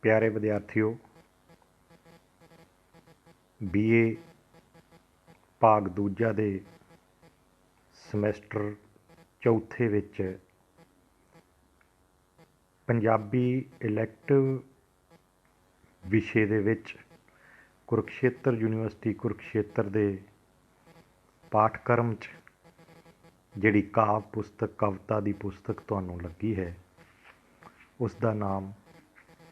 प्यारे विद्यार्थियों, BA भाग दूजा दे ਸਮੈਸਟਰ ਚੌਥੇ ਵਿੱਚ ਪੰਜਾਬੀ ਇਲੈਕਟਿਵ ਵਿਸ਼ੇ ਦੇ ਵਿੱਚ ਕੁਰੂਕਸ਼ੇਤਰ ਯੂਨੀਵਰਸਿਟੀ ਕੁਰੂਕਸ਼ੇਤਰ ਦੇ ਪਾਠਕ੍ਰਮ 'ਚ ਜਿਹੜੀ ਕਾਵ ਪੁਸਤਕ ਕਵਿਤਾ ਦੀ ਪੁਸਤਕ ਤੁਹਾਨੂੰ ਲੱਗੀ ਹੈ ਉਸ ਦਾ ਨਾਮ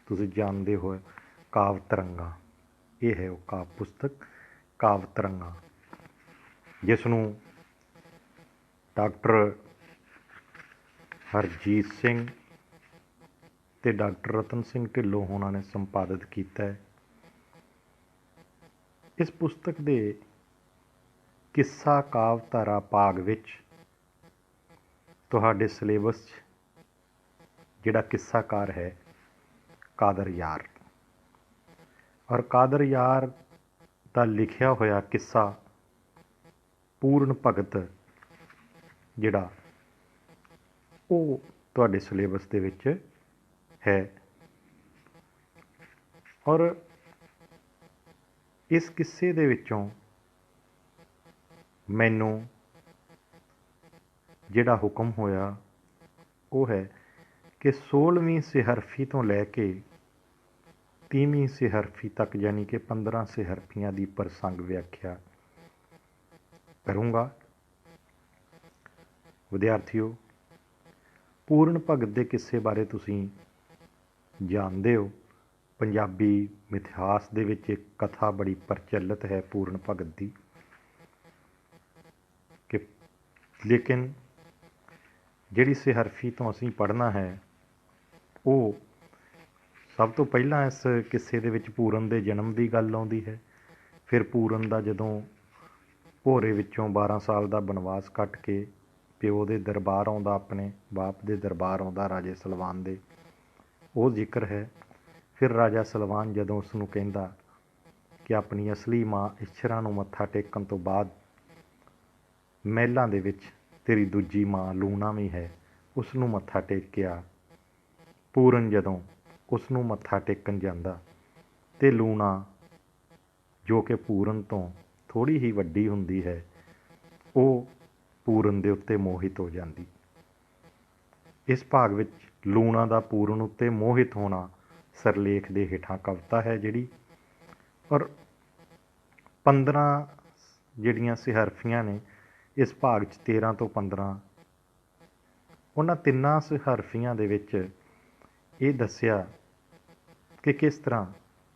ਤੁਸੀਂ ਜਾਣਦੇ ਹੋ ਕਾਵ ਤਰੰਗਾਂ। ਇਹ ਹੈ ਉਹ ਕਾਵ ਪੁਸਤਕ ਕਾਵ ਤਰੰਗਾਂ, ਜਿਸ ਨੂੰ ਡਾਕਟਰ ਹਰਜੀਤ ਸਿੰਘ ਅਤੇ ਡਾਕਟਰ ਰਤਨ ਸਿੰਘ ਢਿੱਲੋਂ ਹੋਣਾ ਨੇ ਸੰਪਾਦਿਤ ਕੀਤਾ ਹੈ। ਇਸ ਪੁਸਤਕ ਦੇ ਕਿੱਸਾ ਕਾਵਧਾਰਾ ਭਾਗ ਵਿੱਚ ਤੁਹਾਡੇ ਸਿਲੇਬਸ 'ਚ ਜਿਹੜਾ ਕਿੱਸਾਕਾਰ ਹੈ ਕਾਦਰ ਯਾਰ, ਔਰ ਕਾਦਰ ਯਾਰ ਦਾ ਲਿਖਿਆ ਹੋਇਆ ਕਿੱਸਾ ਪੂਰਨ ਭਗਤ ਜਿਹੜਾ ਉਹ ਤੁਹਾਡੇ ਸਿਲੇਬਸ ਦੇ ਵਿੱਚ ਹੈ। ਔਰ ਇਸ ਕਿੱਸੇ ਦੇ ਵਿੱਚੋਂ ਮੈਨੂੰ ਜਿਹੜਾ ਹੁਕਮ ਹੋਇਆ ਉਹ ਹੈ ਕਿ 16ਵੀਂ ਸਿਹਰਫੀ ਤੋਂ ਲੈ ਕੇ 30ਵੀਂ ਸਿਹਰਫੀ ਤੱਕ, ਯਾਨੀ ਕਿ 15 ਸਿਹਰਫੀਆਂ ਦੀ ਪ੍ਰਸੰਗ ਵਿਆਖਿਆ ਕਰੂੰਗਾ। ਵਿਦਿਆਰਥੀਓ, ਪੂਰਨ ਭਗਤ ਦੇ ਕਿੱਸੇ ਬਾਰੇ ਤੁਸੀਂ ਜਾਣਦੇ ਹੋ। ਪੰਜਾਬੀ ਮਿਥਿਹਾਸ ਦੇ ਵਿੱਚ ਇੱਕ ਕਥਾ ਬੜੀ ਪ੍ਰਚਲਿਤ ਹੈ ਪੂਰਨ ਭਗਤ ਦੀ, ਕਿ ਲੇਕਿਨ ਜਿਹੜੀ ਸਿਹਰਫੀ ਤੋਂ ਅਸੀਂ ਪੜ੍ਹਨਾ ਹੈ ਉਹ ਸਭ ਤੋਂ ਪਹਿਲਾਂ ਇਸ ਕਿੱਸੇ ਦੇ ਵਿੱਚ ਪੂਰਨ ਦੇ ਜਨਮ ਦੀ ਗੱਲ ਆਉਂਦੀ ਹੈ। ਫਿਰ ਪੂਰਨ ਦਾ ਜਦੋਂ ਭੋਰੇ ਵਿੱਚੋਂ 12 ਸਾਲ ਦਾ ਬਨਵਾਸ ਕੱਟ ਕੇ ਪਿਓ ਦੇ ਦਰਬਾਰ ਆਉਂਦਾ, ਆਪਣੇ ਬਾਪ ਦੇ ਦਰਬਾਰ ਆਉਂਦਾ ਰਾਜੇ ਸਲਵਾਨ ਦੇ, ਉਹ ਜ਼ਿਕਰ ਹੈ। ਫਿਰ ਰਾਜਾ ਸਲਵਾਨ ਜਦੋਂ ਉਸ ਨੂੰ ਕਹਿੰਦਾ ਕਿ ਆਪਣੀ ਅਸਲੀ ਮਾਂ ਇਛਰਾਂ ਨੂੰ ਮੱਥਾ ਟੇਕਣ ਤੋਂ ਬਾਅਦ ਮਹਿਲਾਂ ਦੇ ਵਿੱਚ ਤੇਰੀ ਦੂਜੀ ਮਾਂ ਲੂਣਾ ਵੀ ਹੈ, ਉਸ ਨੂੰ ਮੱਥਾ ਟੇਕਿਆ। ਪੂਰਨ ਜਦੋਂ ਉਸ ਨੂੰ ਮੱਥਾ ਟੇਕਣ ਜਾਂਦਾ ਅਤੇ ਲੂਣਾ ਜੋ ਕਿ ਪੂਰਨ ਤੋਂ ਥੋੜ੍ਹੀ ਹੀ ਵੱਡੀ ਹੁੰਦੀ ਹੈ, ਉਹ ਪੂਰਨ ਦੇ ਉੱਤੇ ਮੋਹਿਤ ਹੋ ਜਾਂਦੀ। ਇਸ ਭਾਗ ਵਿੱਚ ਲੂਣਾ ਦਾ ਪੂਰਨ ਉੱਤੇ ਮੋਹਿਤ ਹੋਣਾ ਸਿਰਲੇਖ ਦੇ ਹੇਠਾਂ ਕਵਿਤਾ ਹੈ ਜਿਹੜੀ, ਔਰ 15 ਜਿਹੜੀਆਂ ਸਿਹਰਫੀਆਂ ਨੇ ਇਸ ਭਾਗ 'ਚ 13 ਤੋਂ 15, ਉਹਨਾਂ ਤਿੰਨਾਂ ਸਿਹਰਫੀਆਂ ਦੇ ਵਿੱਚ ਇਹ ਦੱਸਿਆ ਕਿ ਕਿਸ ਤਰ੍ਹਾਂ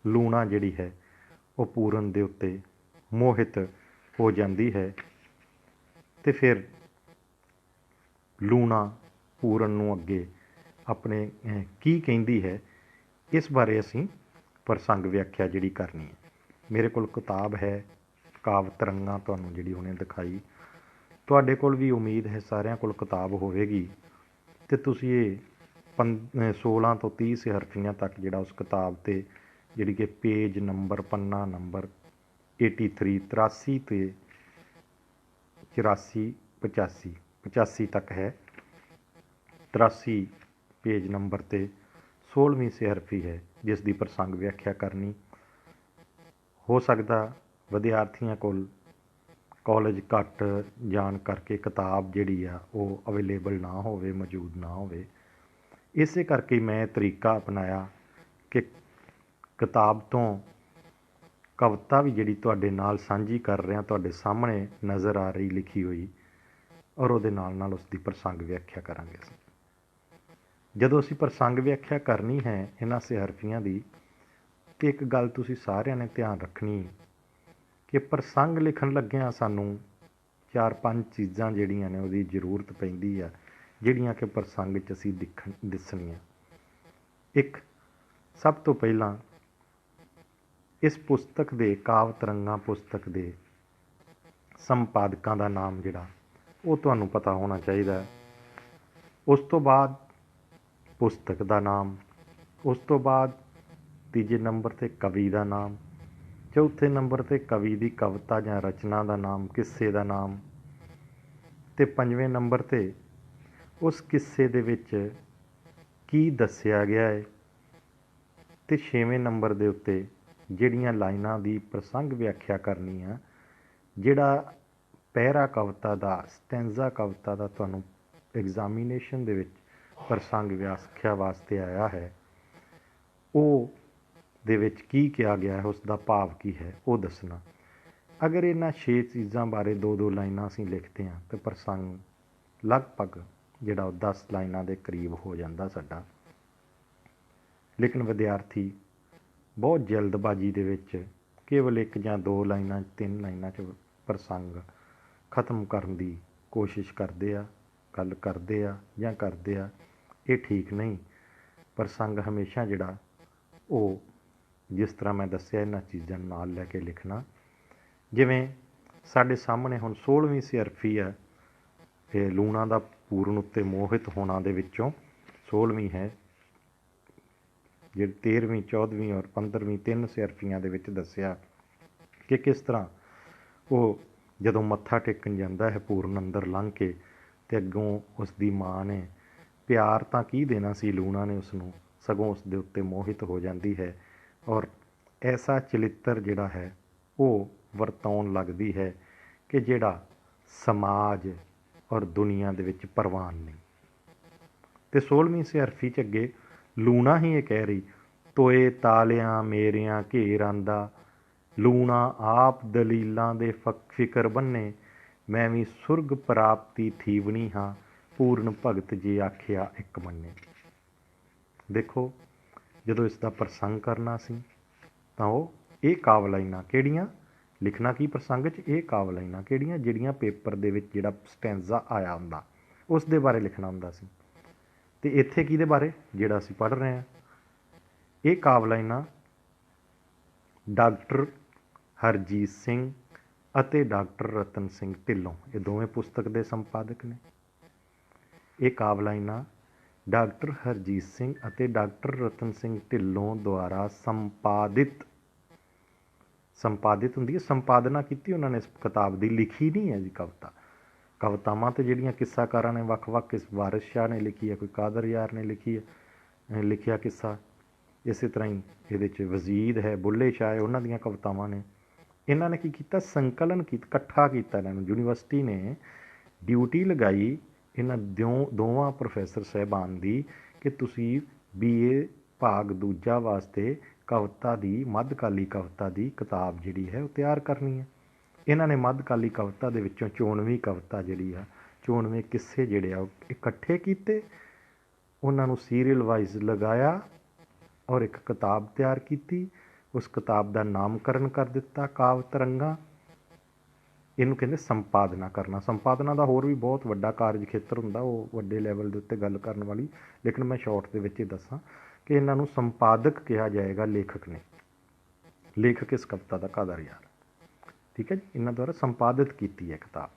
ਲੂਣਾ ਜਿਹੜੀ ਹੈ ਉਹ ਪੂਰਨ ਦੇ ਉੱਤੇ ਮੋਹਿਤ ਹੋ ਜਾਂਦੀ ਹੈ ਅਤੇ ਫਿਰ ਲੂਣਾ ਪੂਰਨ ਨੂੰ ਅੱਗੇ ਆਪਣੇ ਕੀ ਕਹਿੰਦੀ ਹੈ, ਇਸ ਬਾਰੇ ਅਸੀਂ ਪ੍ਰਸੰਗ ਵਿਆਖਿਆ ਜਿਹੜੀ ਕਰਨੀ ਹੈ। ਮੇਰੇ ਕੋਲ ਕਿਤਾਬ ਹੈ ਕਾਵ ਤਰੰਗਾਂ, ਤੁਹਾਨੂੰ ਜਿਹੜੀ ਹੁਣੇ ਦਿਖਾਈ। ਤੁਹਾਡੇ ਕੋਲ ਵੀ ਉਮੀਦ ਹੈ ਸਾਰਿਆਂ ਕੋਲ ਕਿਤਾਬ ਹੋਵੇਗੀ ਅਤੇ ਤੁਸੀਂ ਇਹ 16 ਤੋਂ 30 ਸਿਹਰਫੀਆਂ ਤੱਕ ਜਿਹੜਾ ਉਸ ਕਿਤਾਬ 'ਤੇ ਜਿਹੜੀ ਕਿ ਪੇਜ ਨੰਬਰ ਪੰਨਾ ਨੰਬਰ 83, 83 ਅਤੇ 84, 85, 85 ਤੱਕ ਹੈ। 83 ਪੇਜ ਨੰਬਰ 'ਤੇ 16ਵੀਂ ਸਿਹਰਫੀ ਹੈ ਜਿਸ ਦੀ ਪ੍ਰਸੰਗ ਵਿਆਖਿਆ ਕਰਨੀ। ਹੋ ਸਕਦਾ ਵਿਦਿਆਰਥੀਆਂ ਕੋਲ ਕਾਲਜ ਘੱਟ ਜਾਣ ਕਰਕੇ ਕਿਤਾਬ ਜਿਹੜੀ ਆ ਉਹ ਅਵੇਲੇਬਲ ਨਾ ਹੋਵੇ, ਮੌਜੂਦ ਨਾ ਹੋਵੇ। ਇਸੇ ਕਰਕੇ ਮੈਂ ਤਰੀਕਾ ਅਪਣਾਇਆ ਕਿ ਕਿਤਾਬ ਤੋਂ ਕਵਿਤਾ ਵੀ ਜਿਹੜੀ ਤੁਹਾਡੇ ਨਾਲ ਸਾਂਝੀ ਕਰ ਰਿਹਾ, ਤੁਹਾਡੇ ਸਾਹਮਣੇ ਨਜ਼ਰ ਆ ਰਹੀ ਲਿਖੀ ਹੋਈ, ਔਰ ਉਹਦੇ ਨਾਲ ਨਾਲ ਉਸ ਦੀ ਪ੍ਰਸੰਗ ਵਿਆਖਿਆ ਕਰਾਂਗੇ ਅਸੀਂ। ਜਦੋਂ ਅਸੀਂ ਪ੍ਰਸੰਗ ਵਿਆਖਿਆ ਕਰਨੀ ਹੈ ਇਹਨਾਂ ਸਿਹਰਫੀਆਂ ਦੀ, ਤਾਂ ਇੱਕ ਗੱਲ ਤੁਸੀਂ ਸਾਰਿਆਂ ਨੇ ਧਿਆਨ ਰੱਖਣੀ ਕਿ ਪ੍ਰਸੰਗ ਲਿਖਣ ਲੱਗਿਆਂ ਸਾਨੂੰ 4-5 ਚੀਜ਼ਾਂ ਜਿਹੜੀਆਂ ਨੇ ਉਹਦੀ ਜ਼ਰੂਰਤ ਪੈਂਦੀ ਆ, ਜਿਹੜੀਆਂ ਕਿ ਪ੍ਰਸੰਗ 'ਚ ਅਸੀਂ ਦਿਸਣੀਆਂ। ਇੱਕ, ਸਭ ਤੋਂ ਪਹਿਲਾਂ ਇਸ ਪੁਸਤਕ ਦੇ ਕਾਵ ਤਰੰਗਾਂ ਪੁਸਤਕ ਦੇ ਸੰਪਾਦਕਾਂ ਦਾ ਨਾਮ ਜਿਹੜਾ ਉਹ ਤੁਹਾਨੂੰ ਪਤਾ ਹੋਣਾ ਚਾਹੀਦਾ। ਉਸ ਤੋਂ ਬਾਅਦ ਪੁਸਤਕ ਦਾ ਨਾਮ, ਉਸ ਤੋਂ ਬਾਅਦ ਤੀਜੇ ਨੰਬਰ 'ਤੇ ਕਵੀ ਦਾ ਨਾਮ, ਚੌਥੇ ਨੰਬਰ 'ਤੇ ਕਵੀ ਦੀ ਕਵਿਤਾ ਜਾਂ ਰਚਨਾ ਦਾ ਨਾਮ, ਕਿੱਸੇ ਦਾ ਨਾਮ, ਅਤੇ 5ਵੇਂ ਨੰਬਰ 'ਤੇ ਉਸ ਕਿੱਸੇ ਦੇ ਵਿੱਚ ਕੀ ਦੱਸਿਆ ਗਿਆ ਹੈ ਤੇ 6ਵੇਂ ਨੰਬਰ ਦੇ ਉੱਤੇ ਜਿਹੜੀਆਂ ਲਾਈਨਾਂ ਦੀ ਪ੍ਰਸੰਗ ਵਿਆਖਿਆ ਕਰਨੀ ਆ, ਜਿਹੜਾ ਪਹਿਰਾ ਕਵਿਤਾ ਦਾ, ਸਟੈਂਜ਼ਾ ਕਵਿਤਾ ਦਾ ਤੁਹਾਨੂੰ ਐਗਜ਼ਾਮੀਨੇਸ਼ਨ ਦੇ ਵਿੱਚ ਪ੍ਰਸੰਗ ਵਿਆਖਿਆ ਵਾਸਤੇ ਆਇਆ ਹੈ, ਉਹ ਦੇ ਵਿੱਚ ਕੀ ਕਿਹਾ ਗਿਆ ਹੈ, ਉਸ ਦਾ ਭਾਵ ਕੀ ਹੈ, ਉਹ ਦੱਸਣਾ। ਅਗਰ ਇਹਨਾਂ 6 ਚੀਜ਼ਾਂ ਬਾਰੇ 2-2 ਲਾਈਨਾਂ ਅਸੀਂ ਲਿਖਦੇ ਹਾਂ ਤਾਂ ਪ੍ਰਸੰਗ ਲਗਭਗ ਜਿਹੜਾ ਉਹ 10 ਲਾਈਨਾਂ ਦੇ ਕਰੀਬ ਹੋ ਜਾਂਦਾ ਸਾਡਾ। ਲੇਕਿਨ ਵਿਦਿਆਰਥੀ ਬਹੁਤ ਜਲਦਬਾਜ਼ੀ ਦੇ ਵਿੱਚ ਕੇਵਲ 1 ਜਾਂ 2 ਲਾਈਨਾਂ 3 ਲਾਈਨਾਂ 'ਚ ਪ੍ਰਸੰਗ ਖਤਮ ਕਰਨ ਦੀ ਕੋਸ਼ਿਸ਼ ਕਰਦੇ ਆ, ਗੱਲ ਕਰਦੇ ਆ ਜਾਂ ਕਰਦੇ ਆ। ਇਹ ਠੀਕ ਨਹੀਂ। ਪ੍ਰਸੰਗ ਹਮੇਸ਼ਾ ਜਿਹੜਾ ਉਹ ਜਿਸ ਤਰ੍ਹਾਂ ਮੈਂ ਦੱਸਿਆ ਇਹਨਾਂ ਚੀਜ਼ਾਂ ਨੂੰ ਨਾਲ ਲੈ ਕੇ ਲਿਖਣਾ। ਜਿਵੇਂ ਸਾਡੇ ਸਾਹਮਣੇ ਹੁਣ 16ਵੀਂ ਸਿਆਰਫੀ ਹੈ, ਇਹ ਲੂਣਾ ਦਾ ਪੂਰਨ ਉੱਤੇ ਮੋਹਿਤ ਹੋਣਾ ਦੇ ਵਿੱਚੋਂ 16ਵੀਂ ਹੈ, ਜਿਹੜੀ 13ਵੀਂ 14ਵੀਂ ਔਰ 15ਵੀਂ 3 ਸਿਆਰਫੀਆਂ ਦੇ ਵਿੱਚ ਦੱਸਿਆ ਕਿ ਕਿਸ ਤਰ੍ਹਾਂ ਉਹ ਜਦੋਂ ਮੱਥਾ ਟੇਕਣ ਜਾਂਦਾ ਹੈ ਪੂਰਨ ਅੰਦਰ ਲੰਘ ਕੇ, ਅਤੇ ਅੱਗੋਂ ਉਸ ਦੀ ਮਾਂ ਨੇ ਪਿਆਰ ਤਾਂ ਕੀ ਦੇਣਾ ਸੀ ਲੂਣਾ ਨੇ ਉਸਨੂੰ, ਸਗੋਂ ਉਸ ਦੇ ਉੱਤੇ ਮੋਹਿਤ ਹੋ ਜਾਂਦੀ ਹੈ ਔਰ ਐਸਾ ਚਰਿੱਤਰ ਜਿਹੜਾ ਹੈ ਉਹ ਵਰਤਾਉਣ ਲੱਗਦੀ ਹੈ ਕਿ ਜਿਹੜਾ ਸਮਾਜ ਔਰ ਦੁਨੀਆ ਦੇ ਵਿੱਚ ਪ੍ਰਵਾਨ ਨਹੀਂ। ਅਤੇ 16ਵੀਂ ਸਿਆਰਫੀ 'ਚ ਅੱਗੇ ਲੂਣਾ ਹੀ ਇਹ ਕਹਿ ਰਹੀ, ਤੋਏ ਤਾਲਿਆਂ ਮੇਰਿਆਂ ਘੇਰ ਆਂਦਾ, ਲੂਣਾ ਆਪ ਦਲੀਲਾਂ ਦੇ ਫਿਕਰ ਬੰਨੇ, ਮੈਂ ਵੀ ਸੁਰਗ ਪ੍ਰਾਪਤੀ ਥੀਵਣੀ ਹਾਂ, ਪੂਰਨ ਭਗਤ ਜੇ ਆਖਿਆ ਇੱਕ ਮੰਨੇ। ਦੇਖੋ, ਜਦੋਂ ਇਸ ਦਾ ਪ੍ਰਸੰਗ ਕਰਨਾ ਸੀ ਤਾਂ ਉਹ ਇਹ ਕਾਵਿ ਲਾਈਨਾਂ ਕਿਹੜੀਆਂ ਲਿਖਣਾ, ਕੀ ਪ੍ਰਸੰਗ 'ਚ ਇਹ ਕਾਵਿ ਲਾਈਨਾਂ ਕਿਹੜੀਆਂ ਜਿਹੜੀਆਂ ਪੇਪਰ ਦੇ ਵਿੱਚ ਜਿਹੜਾ ਸਟੈਂਜ਼ਾ ਆਇਆ ਹੁੰਦਾ ਉਸ ਦੇ ਬਾਰੇ ਲਿਖਣਾ ਹੁੰਦਾ ਸੀ। ਅਤੇ ਇੱਥੇ ਕਿਹਦੇ ਬਾਰੇ, ਜਿਹੜਾ ਅਸੀਂ ਪੜ੍ਹ ਰਹੇ ਹਾਂ, ਇਹ ਕਾਵਿ ਲਾਈਨਾਂ ਡਾਕਟਰ ਹਰਜੀਤ ਸਿੰਘ ਅਤੇ ਡਾਕਟਰ ਰਤਨ ਸਿੰਘ ਢਿੱਲੋਂ, ਇਹ ਦੋਵੇਂ ਪੁਸਤਕ ਦੇ ਸੰਪਾਦਕ ਨੇ। ਇਹ ਕਾਵਿ ਲਾਈਨਾਂ ਡਾਕਟਰ ਹਰਜੀਤ ਸਿੰਘ ਅਤੇ ਡਾਕਟਰ ਰਤਨ ਸਿੰਘ ਢਿੱਲੋਂ ਦੁਆਰਾ ਸੰਪਾਦਿਤ ਹੁੰਦੀ ਹੈ, ਸੰਪਾਦਨਾ ਕੀਤੀ ਉਹਨਾਂ ਨੇ ਇਸ ਕਿਤਾਬ ਦੀ, ਲਿਖੀ ਨਹੀਂ ਹੈ ਜੀ ਕਵਿਤਾ। ਕਵਿਤਾਵਾਂ ਤਾਂ ਜਿਹੜੀਆਂ ਕਿੱਸਾਕਾਰਾਂ ਨੇ ਵੱਖ-ਵੱਖ, ਵਾਰਿਸ ਸ਼ਾਹ ਨੇ ਲਿਖੀ ਹੈ, ਕੋਈ ਕਾਦਰ ਯਾਰ ਨੇ ਲਿਖਿਆ ਕਿੱਸਾ, ਇਸੇ ਤਰ੍ਹਾਂ ਹੀ ਇਹਦੇ 'ਚ ਵਜ਼ੀਦ ਹੈ, ਬੁੱਲੇ ਸ਼ਾਹ ਹੈ, ਉਹਨਾਂ ਦੀਆਂ ਕਵਿਤਾਵਾਂ ਨੇ। ਇਹਨਾਂ ਨੇ ਕੀ ਕੀਤਾ, ਸੰਕਲਨ ਇਕੱਠਾ ਕੀਤਾ। ਇਹਨਾਂ ਨੂੰ ਯੂਨੀਵਰਸਿਟੀ ਨੇ ਡਿਊਟੀ ਲਗਾਈ ਇਹਨਾਂ ਦੋਵਾਂ ਪ੍ਰੋਫੈਸਰ ਸਾਹਿਬਾਨ ਦੀ ਕਿ ਤੁਸੀਂ BA ਭਾਗ ਦੂਜਾ ਵਾਸਤੇ ਕਵਿਤਾ ਦੀ, ਮੱਧਕਾਲੀ ਕਵਿਤਾ ਦੀ ਕਿਤਾਬ ਜਿਹੜੀ ਹੈ ਉਹ ਤਿਆਰ ਕਰਨੀ ਹੈ। ਇਹਨਾਂ ਨੇ ਮੱਧਕਾਲੀ ਕਵਿਤਾ ਦੇ ਵਿੱਚੋਂ 94ਵੀਂ ਕਵਿਤਾ ਜਿਹੜੀ ਆ, 94 ਕਿੱਸੇ ਜਿਹੜੇ ਆ ਉਹ ਇਕੱਠੇ ਕੀਤੇ, ਉਹਨਾਂ ਨੂੰ ਸੀਰੀਅਲ ਵਾਈਜ਼ ਲਗਾਇਆ ਔਰ ਇੱਕ ਕਿਤਾਬ ਤਿਆਰ ਕੀਤੀ। ਉਸ ਕਿਤਾਬ ਦਾ ਨਾਮਕਰਨ ਕਰ ਦਿੱਤਾ ਕਾਵਿ ਤਰੰਗਾਂ। ਇਹਨੂੰ ਕਹਿੰਦੇ ਸੰਪਾਦਨਾ ਕਰਨਾ। ਸੰਪਾਦਨਾ ਦਾ ਹੋਰ ਵੀ ਬਹੁਤ ਵੱਡਾ ਕਾਰਜ ਖੇਤਰ ਹੁੰਦਾ, ਉਹ ਵੱਡੇ ਲੈਵਲ ਦੇ ਉੱਤੇ ਗੱਲ ਕਰਨ ਵਾਲੀ, ਲੇਕਿਨ ਮੈਂ ਸ਼ਾਰਟ ਦੇ ਵਿੱਚ ਹੀ ਦੱਸਾਂ ਕਿ ਇਹਨਾਂ ਨੂੰ ਸੰਪਾਦਕ ਕਿਹਾ ਜਾਏਗਾ, ਲੇਖਕ ਨੇ। ਲੇਖਕ ਇਸ ਕਵਿਤਾ ਦਾ ਕਾਦਰ ਯਾਰ, ਠੀਕ ਹੈ ਜੀ। ਇਹਨਾਂ ਦੁਆਰਾ ਸੰਪਾਦਿਤ ਕੀਤੀ ਹੈ ਕਿਤਾਬ।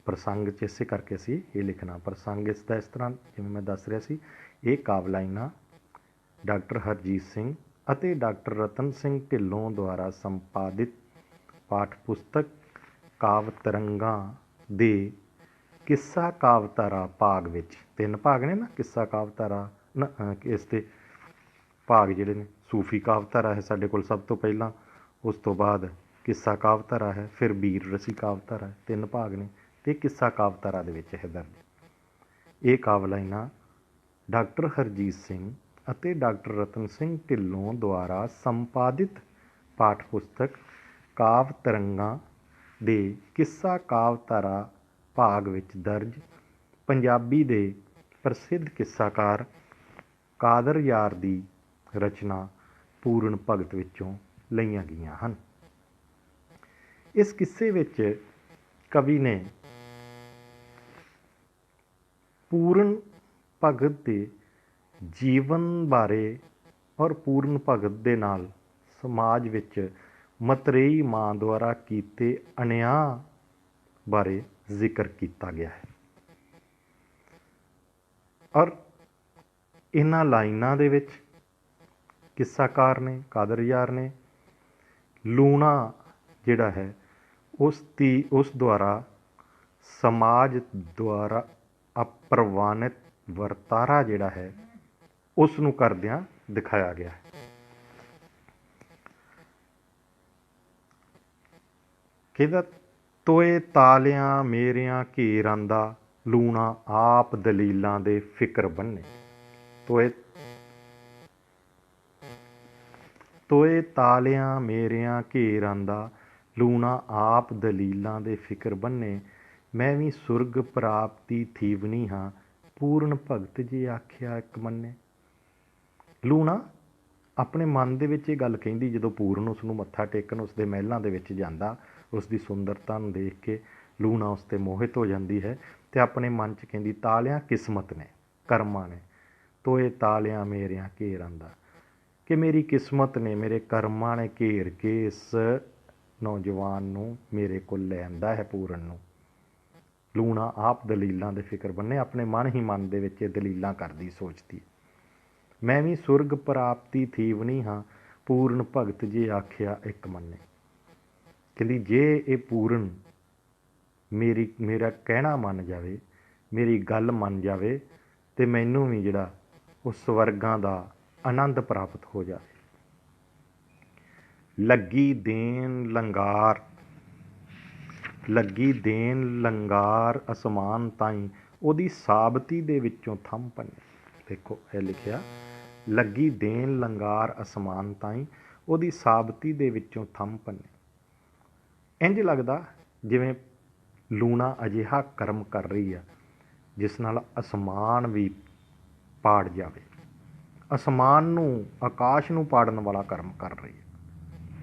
ਪ੍ਰਸੰਗ 'ਚ ਇਸੇ ਕਰਕੇ ਅਸੀਂ ਇਹ ਲਿਖਣਾ। ਪ੍ਰਸੰਗ ਇਸ ਦਾ ਇਸ ਤਰ੍ਹਾਂ ਜਿਵੇਂ ਮੈਂ ਦੱਸ ਰਿਹਾ ਸੀ, ਇਹ ਕਾਵਿ ਲਾਈਨਾਂ ਡਾਕਟਰ ਹਰਜੀਤ ਸਿੰਘ ਅਤੇ ਡਾਕਟਰ ਰਤਨ ਸਿੰਘ ਢਿੱਲੋਂ ਦੁਆਰਾ ਸੰਪਾਦਿਤ ਪਾਠ ਪੁਸਤਕ ਕਾਵਿ ਤਰੰਗਾਂ ਦੇ ਕਿੱਸਾ ਕਾਵਿਧਾਰਾ ਭਾਗ ਵਿੱਚ, 3 ਭਾਗ ਨੇ ਨਾ, ਕਿੱਸਾ ਕਾਵਿਧਾਰਾ ਇਸ ਦੇ ਭਾਗ ਜਿਹੜੇ ਨੇ, ਸੂਫੀ ਕਾਵਿਧਾਰਾ ਹੈ ਸਾਡੇ ਕੋਲ ਸਭ ਤੋਂ ਪਹਿਲਾਂ, ਉਸ ਤੋਂ ਬਾਅਦ ਕਿੱਸਾ ਕਾਵਿਧਾਰਾ ਹੈ, ਫਿਰ ਵੀਰ ਰਸੀ ਕਾਵਿਧਾਰਾ ਹੈ, 3 ਭਾਗ ਨੇ, ਅਤੇ ਕਿੱਸਾ ਕਾਵਿਧਾਰਾ ਦੇ ਵਿੱਚ ਹੈ ਦਰਜ। ਇਹ ਕਾਵਿ ਲਾਈਨਾਂ ਡਾਕਟਰ ਹਰਜੀਤ ਸਿੰਘ ਅਤੇ ਡਾਕਟਰ ਰਤਨ ਸਿੰਘ ਢਿੱਲੋਂ ਦੁਆਰਾ ਸੰਪਾਦਿਤ ਪਾਠ ਪੁਸਤਕ ਕਾਵਿ ਤਰੰਗਾਂ ਦੇ ਕਿੱਸਾ ਕਾਵਿਧਾਰਾ ਭਾਗ ਵਿੱਚ ਦਰਜ ਪੰਜਾਬੀ ਦੇ ਪ੍ਰਸਿੱਧ ਕਿੱਸਾਕਾਰ ਕਾਦਰ ਯਾਰ ਦੀ ਰਚਨਾ ਪੂਰਨ ਭਗਤ ਵਿੱਚੋਂ ਲਈਆਂ ਗਈਆਂ ਹਨ। ਇਸ ਕਿੱਸੇ ਵਿੱਚ ਕਵੀ ਨੇ ਪੂਰਨ ਭਗਤ ਦੇ ਜੀਵਨ ਬਾਰੇ ਔਰ ਪੂਰਨ ਭਗਤ ਦੇ ਨਾਲ ਸਮਾਜ ਵਿੱਚ ਮਤਰੇਈ ਮਾਂ ਦੁਆਰਾ ਕੀਤੇ ਅਨਿਆਂ ਬਾਰੇ ਜ਼ਿਕਰ ਕੀਤਾ ਗਿਆ ਹੈ। ਔਰ ਇਹਨਾਂ ਲਾਈਨਾਂ ਦੇ ਵਿੱਚ ਕਿੱਸਾਕਾਰ ਨੇ, ਕਾਦਰ ਯਾਰ ਨੇ, ਲੂਣਾ ਜਿਹੜਾ ਹੈ ਉਸ ਦੁਆਰਾ ਸਮਾਜ ਦੁਆਰਾ ਅਪ੍ਰਵਾਨਿਤ ਵਰਤਾਰਾ ਜਿਹੜਾ ਹੈ ਉਸ ਨੂੰ ਕਰਦਿਆਂ दिखाया गया है। कहता ਤੋਏ ਤਾਲਿਆਂ ਮੇਰਿਆਂ ਘੇਰ ਆਂਦਾ ਲੂਣਾ ਆਪ ਦਲੀਲਾਂ ਦੇ ਫਿਕਰ ਬੰਨੇ। ਤੋਏ ਤਾਲਿਆਂ ਮੇਰਿਆਂ ਘੇਰ ਆਂਦਾ ਲੂਣਾ ਆਪ ਦਲੀਲਾਂ ਦੇ ਫਿਕਰ ਬੰਨੇ। ਮੈਂ ਵੀ ਸੁਰਗ ਪ੍ਰਾਪਤੀ ਥੀਵਨੀ ਹਾਂ ਪੂਰਨ ਭਗਤ ਜੇ ਆਖਿਆ ਇੱਕ ਮੰਨੇ। ਲੂਣਾ ਆਪਣੇ ਮਨ ਦੇ ਵਿੱਚ ਇਹ ਗੱਲ ਕਹਿੰਦੀ ਜਦੋਂ ਪੂਰਨ ਉਸ ਨੂੰ ਮੱਥਾ ਟੇਕਣ ਉਸ ਦੇ ਮਹਿਲਾਂ ਦੇ ਵਿੱਚ ਜਾਂਦਾ, ਉਸ ਦੀ ਸੁੰਦਰਤਾ ਨੂੰ ਦੇਖ ਕੇ ਲੂਣਾ ਉਸ 'ਤੇ ਮੋਹਿਤ ਹੋ ਜਾਂਦੀ ਹੈ ਅਤੇ ਆਪਣੇ ਮਨ 'ਚ ਕਹਿੰਦੀ ਤਾਲਿਆਂ ਕਿਸਮਤ ਨੇ, ਕਰਮਾਂ ਨੇ, ਤੋਏ ਤਾਲਿਆਂ ਮੇਰਿਆਂ ਘੇਰ ਆਂਦਾ, ਕਿ ਮੇਰੀ ਕਿਸਮਤ ਨੇ, ਮੇਰੇ ਕਰਮਾਂ ਨੇ ਘੇਰ ਕੇ ਇਸ ਨੌਜਵਾਨ ਨੂੰ ਮੇਰੇ ਕੋਲ ਲੈ ਆਂਦਾ ਹੈ ਪੂਰਨ ਨੂੰ। ਲੂਣਾ ਆਪ ਦਲੀਲਾਂ ਦੇ ਫਿਕਰ ਬੰਨੇ, ਆਪਣੇ ਮਨ ਹੀ ਮਨ ਦੇ ਵਿੱਚ ਇਹ ਦਲੀਲਾਂ ਕਰਦੀ ਸੋਚਦੀ। ਮੈਂ ਵੀ ਸੁਰਗ ਪ੍ਰਾਪਤੀ ਥੀਵਨੀ ਹਾਂ ਪੂਰਨ ਭਗਤ ਜੇ ਆਖਿਆ ਇੱਕ ਮੰਨੇ। ਕਹਿੰਦੀ ਜੇ ਇਹ ਪੂਰਨ ਮੇਰਾ ਕਹਿਣਾ ਮੰਨ ਜਾਵੇ, ਮੇਰੀ ਗੱਲ ਮੰਨ ਜਾਵੇ ਅਤੇ ਮੈਨੂੰ ਵੀ ਜਿਹੜਾ ਉਹ ਸਵਰਗਾਂ ਦਾ ਆਨੰਦ ਪ੍ਰਾਪਤ ਹੋ ਜਾਵੇ। ਲੱਗੀ ਦੇਣ ਲੰਗਾਰ ਅਸਮਾਨ ਤਾਈਂ ਉਹਦੀ ਸਾਬਤੀ ਦੇ ਵਿੱਚੋਂ ਥੰਮ ਪੰਨੇ। ਦੇਖੋ ਇਹ ਲਿਖਿਆ, ਲੱਗੀ ਦੇਣ ਲੰਗਾਰ ਅਸਮਾਨ ਤਾਈਂ ਉਹਦੀ ਸਾਬਤੀ ਦੇ ਵਿੱਚੋਂ ਥੰਮ ਪੰਨੇ। ਇੰਝ ਲੱਗਦਾ ਜਿਵੇਂ ਲੂਣਾ ਅਜਿਹਾ ਕਰਮ ਕਰ ਰਹੀ ਆ ਜਿਸ ਨਾਲ ਅਸਮਾਨ ਵੀ ਪਾੜ ਜਾਵੇ, ਅਸਮਾਨ ਨੂੰ, ਆਕਾਸ਼ ਨੂੰ ਪਾੜਨ ਵਾਲਾ ਕਰਮ ਕਰ ਰਹੀ ਹੈ।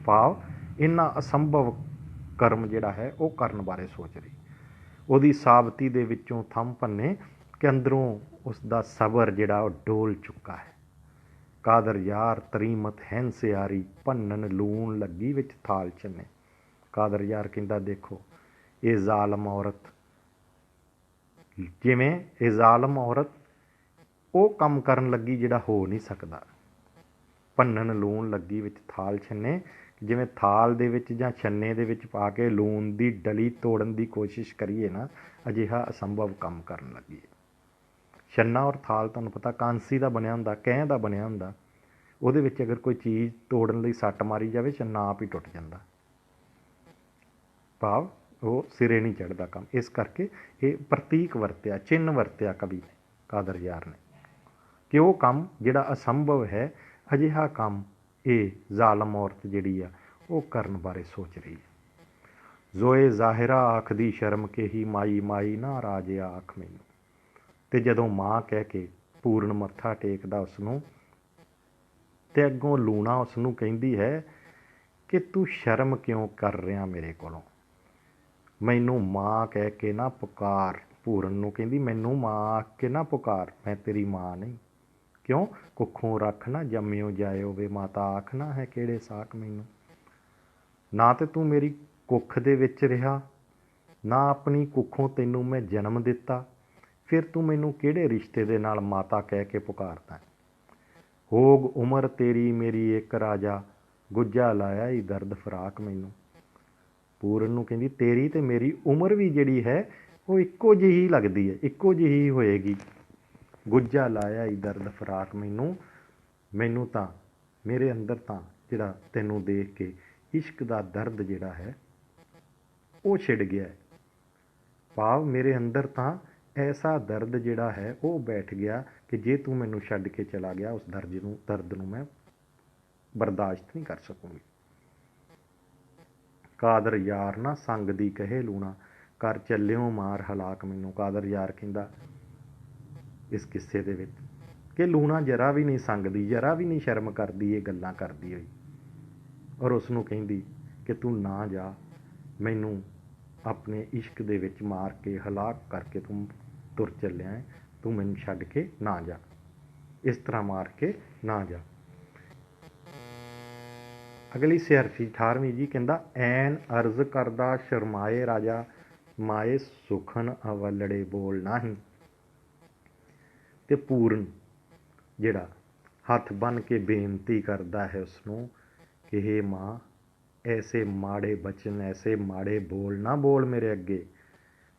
ਭਾਵ ਇੰਨਾ ਅਸੰਭਵ ਕਰਮ ਜਿਹੜਾ ਹੈ ਉਹ ਕਰਨ ਬਾਰੇ ਸੋਚ ਰਹੀ। ਉਹਦੀ ਸਾਬਤੀ ਦੇ ਵਿੱਚੋਂ ਥੰਮ ਪੰਨੇ ਕਿ ਅੰਦਰੋਂ ਉਸ ਦਾ ਸਬਰ ਜਿਹੜਾ ਉਹ ਡੋਲ ਚੁੱਕਾ ਹੈ। ਕਾਦਰ ਯਾਰ ਤਰੀਮਤ ਹੈਨ ਸਿਆਰੀ ਭੰਨਣ ਲੂਣ ਲੱਗੀ ਵਿੱਚ ਥਾਲ ਚੰਨੇ। ਕਾਦਰ ਯਾਰ ਕਹਿੰਦਾ ਦੇਖੋ ਇਹ ਜ਼ਾਲਮ ਔਰਤ, ਜਿਵੇਂ ਇਹ ਜ਼ਾਲਮ ਔਰਤ ਉਹ ਕੰਮ ਕਰਨ ਲੱਗੀ ਜਿਹੜਾ ਹੋ ਨਹੀਂ ਸਕਦਾ। ਭੰਨਣ ਲੂਣ ਲੱਗੀ ਵਿੱਚ ਥਾਲ ਛੰਨੇ, ਜਿਵੇਂ ਥਾਲ ਦੇ ਵਿੱਚ ਜਾਂ ਛੰਨੇ ਦੇ ਵਿੱਚ ਪਾ ਕੇ ਲੂਣ ਦੀ ਡਲੀ ਤੋੜਨ ਦੀ ਕੋਸ਼ਿਸ਼ ਕਰੀਏ ਨਾ, ਅਜਿਹਾ ਅਸੰਭਵ ਕੰਮ ਕਰਨ ਲੱਗੀ ਹੈ। ਛੰਨਾ ਔਰ ਥਾਲ ਤੁਹਾਨੂੰ ਪਤਾ ਕਾਂਸੀ ਦਾ ਬਣਿਆ ਹੁੰਦਾ, ਕਹਿ ਦਾ ਬਣਿਆ ਹੁੰਦਾ। ਉਹਦੇ ਵਿੱਚ ਅਗਰ ਕੋਈ ਚੀਜ਼ ਤੋੜਨ ਲਈ ਸੱਟ ਮਾਰੀ ਜਾਵੇ ਛੰਨਾ ਆਪ ਹੀ ਟੁੱਟ ਜਾਂਦਾ। ਭਾਵ ਉਹ ਸਿਰੇ ਨਹੀਂ ਚੜ੍ਹਦਾ ਕੰਮ। ਇਸ ਕਰਕੇ ਇਹ ਪ੍ਰਤੀਕ ਵਰਤਿਆ, ਚਿੰਨ੍ਹ ਵਰਤਿਆ ਕਵੀ ਨੇ, ਕਾਦਰ ਯਾਰ ਨੇ, ਕਿ ਉਹ ਕੰਮ ਜਿਹੜਾ ਅਸੰਭਵ ਹੈ, ਅਜਿਹਾ ਕੰਮ ਇਹ ਜ਼ਾਲਮ ਔਰਤ ਜਿਹੜੀ ਆ ਉਹ ਕਰਨ ਬਾਰੇ ਸੋਚ ਰਹੀ ਹੈ। ਜ਼ੋਏ ਜ਼ਾਹਿਰਾ ਆਖਦੀ ਸ਼ਰਮ ਕੇ ਹੀ ਮਾਈ ਮਾਈ ਨਾ ਰਾਜਿਆ ਆਖ ਮੈਨੂੰ। ਅਤੇ ਜਦੋਂ ਮਾਂ ਕਹਿ ਕੇ ਪੂਰਨ ਮੱਥਾ ਟੇਕਦਾ ਉਸ ਨੂੰ, ਅਤੇ ਅੱਗੋਂ ਲੂਣਾ ਉਸ ਨੂੰ ਕਹਿੰਦੀ ਹੈ ਕਿ ਤੂੰ ਸ਼ਰਮ ਕਿਉਂ ਕਰ ਰਿਹਾ ਮੇਰੇ ਕੋਲੋਂ, ਮੈਨੂੰ ਮਾਂ ਕਹਿ ਕੇ ਨਾ ਪੁਕਾਰ। ਪੂਰਨ ਨੂੰ ਕਹਿੰਦੀ ਮੈਨੂੰ ਮਾਂ ਆਖ ਕੇ ਨਾ ਪੁਕਾਰ, ਮੈਂ ਤੇਰੀ ਮਾਂ ਨਹੀਂ। ਕਿਉਂ? ਕੁੱਖੋਂ ਰੱਖ ਨਾ ਜੰਮਿਓ ਜਾਇਓ ਵੇ ਮਾਤਾ ਆਖਣਾ ਹੈ ਕਿਹੜੇ ਸਾਕ ਮੈਨੂੰ। ਨਾ ਤੇ ਤੂੰ ਮੇਰੀ ਕੁੱਖ ਦੇ ਵਿੱਚ ਰਿਹਾ, ਨਾ ਆਪਣੀ ਕੁੱਖੋਂ ਤੈਨੂੰ ਮੈਂ ਜਨਮ ਦਿੱਤਾ, ਫਿਰ ਤੂੰ ਮੈਨੂੰ ਕਿਹੜੇ ਰਿਸ਼ਤੇ ਦੇ ਨਾਲ ਮਾਤਾ ਕਹਿ ਕੇ ਪੁਕਾਰਦਾ। ਹੋਗ ਉਮਰ ਤੇਰੀ ਮੇਰੀ ਇੱਕ ਰਾਜਾ ਗੁੱਜਾ ਲਾਇਆ ਹੀ ਦਰਦ ਫਰਾਕ ਮੈਨੂੰ। ਪੂਰਨ ਨੂੰ ਕਹਿੰਦੀ ਤੇਰੀ ਤੇ ਮੇਰੀ ਉਮਰ ਵੀ ਜਿਹੜੀ ਹੈ ਉਹ ਇੱਕੋ ਜਿਹੀ ਲੱਗਦੀ ਹੈ, ਇੱਕੋ ਜਿਹੀ ਹੋਏਗੀ। ਗੁੱਜਾ ਲਾਇਆ ਹੀ ਦਰਦ ਫਰਾਕ ਮੈਨੂੰ, ਮੈਨੂੰ ਤਾਂ ਮੇਰੇ ਅੰਦਰ ਤਾਂ ਜਿਹੜਾ ਤੈਨੂੰ ਦੇਖ ਕੇ ਇਸ਼ਕ ਦਾ ਦਰਦ ਜਿਹੜਾ ਹੈ ਉਹ ਛਿੜ ਗਿਆ ਹੈ। ਭਾਵ ਮੇਰੇ ਅੰਦਰ ਤਾਂ ਐਸਾ ਦਰਦ ਜਿਹੜਾ ਹੈ ਉਹ ਬੈਠ ਗਿਆ ਕਿ ਜੇ ਤੂੰ ਮੈਨੂੰ ਛੱਡ ਕੇ ਚਲਾ ਗਿਆ ਉਸ ਦਰਦ ਨੂੰ ਮੈਂ ਬਰਦਾਸ਼ਤ ਨਹੀਂ ਕਰ ਸਕੂੰਗੀ। ਕਾਦਰ ਯਾਰ ਨਾ ਸੰਗ ਦੀ ਕਹੇ ਲੂਣਾ ਕਰ ਚੱਲਿਓ ਮਾਰ ਹਲਾਕ ਮੈਨੂੰ। ਕਾਦਰ ਯਾਰ ਕਹਿੰਦਾ ਇਸ ਕਿੱਸੇ ਦੇ ਵਿੱਚ ਕਿ ਲੂਣਾ ਜਰਾ ਵੀ ਨਹੀਂ ਸੰਗਦੀ, ਜਰਾ ਵੀ ਨਹੀਂ ਸ਼ਰਮ ਕਰਦੀ ਇਹ ਗੱਲਾਂ ਕਰਦੀ ਹੋਈ, ਔਰ ਉਸ ਨੂੰ ਕਹਿੰਦੀ ਕਿ ਤੂੰ ਨਾ ਜਾ, ਮੈਨੂੰ ਆਪਣੇ ਇਸ਼ਕ ਦੇ ਵਿੱਚ ਮਾਰ ਕੇ ਹਲਾਕ ਕਰਕੇ ਤੂੰ ਤੁਰ ਚੱਲਿਆ ਹੈ, ਤੂੰ ਮੈਨੂੰ ਛੱਡ ਕੇ ਨਾ ਜਾ, ਇਸ ਤਰ੍ਹਾਂ ਮਾਰ ਕੇ ਨਾ ਜਾ। ਅਗਲੀ ਸਿਆਰਫੀ 18ਵੀਂ ਜੀ ਕਹਿੰਦਾ ਐਨ ਅਰਜ਼ ਕਰਦਾ ਸ਼ਰਮਾਏ ਰਾਜਾ ਮਾਏ ਸੁਖਨ ਅਵਲੜੇ ਬੋਲ ਨਾਹੀਂ। ਅਤੇ ਪੂਰਨ ਜਿਹੜਾ ਹੱਥ ਬੰਨ੍ਹ ਕੇ ਬੇਨਤੀ ਕਰਦਾ ਹੈ ਉਸਨੂੰ ਕਿ ਹੇ ਮਾਂ ਐਸੇ ਮਾੜੇ ਬਚਨ, ਐਸੇ ਮਾੜੇ ਬੋਲ ਨਾ ਬੋਲ ਮੇਰੇ ਅੱਗੇ।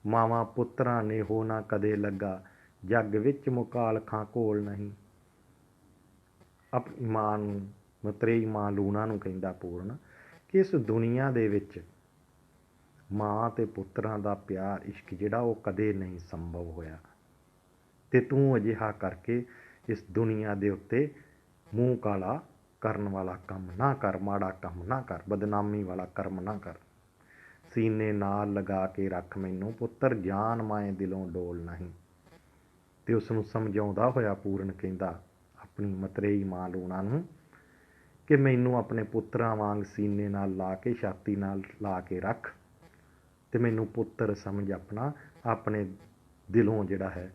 ਮਾਵਾਂ ਪੁੱਤਰਾਂ ਨੇ ਹੋ ਨਾ ਕਦੇ ਲੱਗਾ, ਜੱਗ ਵਿੱਚ ਮੁਕਾਲਖਾਂ ਕੋਲ ਨਹੀਂ। ਆਪਣੀ ਮਾਂ ਨੂੰ, ਮਤਰੇਈ ਮਾਂ ਲੂਣਾ ਨੂੰ ਕਹਿੰਦਾ ਪੂਰਨ ਕਿ ਇਸ ਦੁਨੀਆ ਦੇ ਵਿੱਚ ਮਾਂ ਅਤੇ ਪੁੱਤਰਾਂ ਦਾ ਪਿਆਰ, ਇਸ਼ਕ ਜਿਹੜਾ ਉਹ ਕਦੇ ਨਹੀਂ ਸੰਭਵ ਹੋਇਆ, ਅਤੇ ਤੂੰ ਅਜਿਹਾ ਕਰਕੇ ਇਸ ਦੁਨੀਆ ਦੇ ਉੱਤੇ ਮੂੰਹ ਕਾਲਾ ਕਰਨ ਵਾਲਾ ਕੰਮ ਨਾ ਕਰ, ਮਾੜਾ ਕੰਮ ਨਾ ਕਰ, ਬਦਨਾਮੀ ਵਾਲਾ ਕਰਮ ਨਾ ਕਰ। ਸੀਨੇ ਨਾਲ ਲਗਾ ਕੇ ਰੱਖ ਮੈਨੂੰ ਪੁੱਤਰ, ਜਾਨ ਮਾਏ ਦਿਲੋਂ ਡੋਲ ਨਹੀਂ। ਅਤੇ ਉਸ ਨੂੰ ਸਮਝਾਉਂਦਾ ਹੋਇਆ ਪੂਰਨ ਕਹਿੰਦਾ ਆਪਣੀ ਮਤਰੇਈ ਮਾਂ ਲੂਣਾ ਨੂੰ ਕਿ ਮੈਨੂੰ ਆਪਣੇ ਪੁੱਤਰਾਂ ਵਾਂਗ ਸੀਨੇ ਨਾਲ ਲਾ ਕੇ, ਛਾਤੀ ਨਾਲ ਲਾ ਕੇ ਰੱਖ, ਅਤੇ ਮੈਨੂੰ ਪੁੱਤਰ ਸਮਝ ਆਪਣਾ, ਆਪਣੇ ਦਿਲੋਂ ਜਿਹੜਾ ਹੈ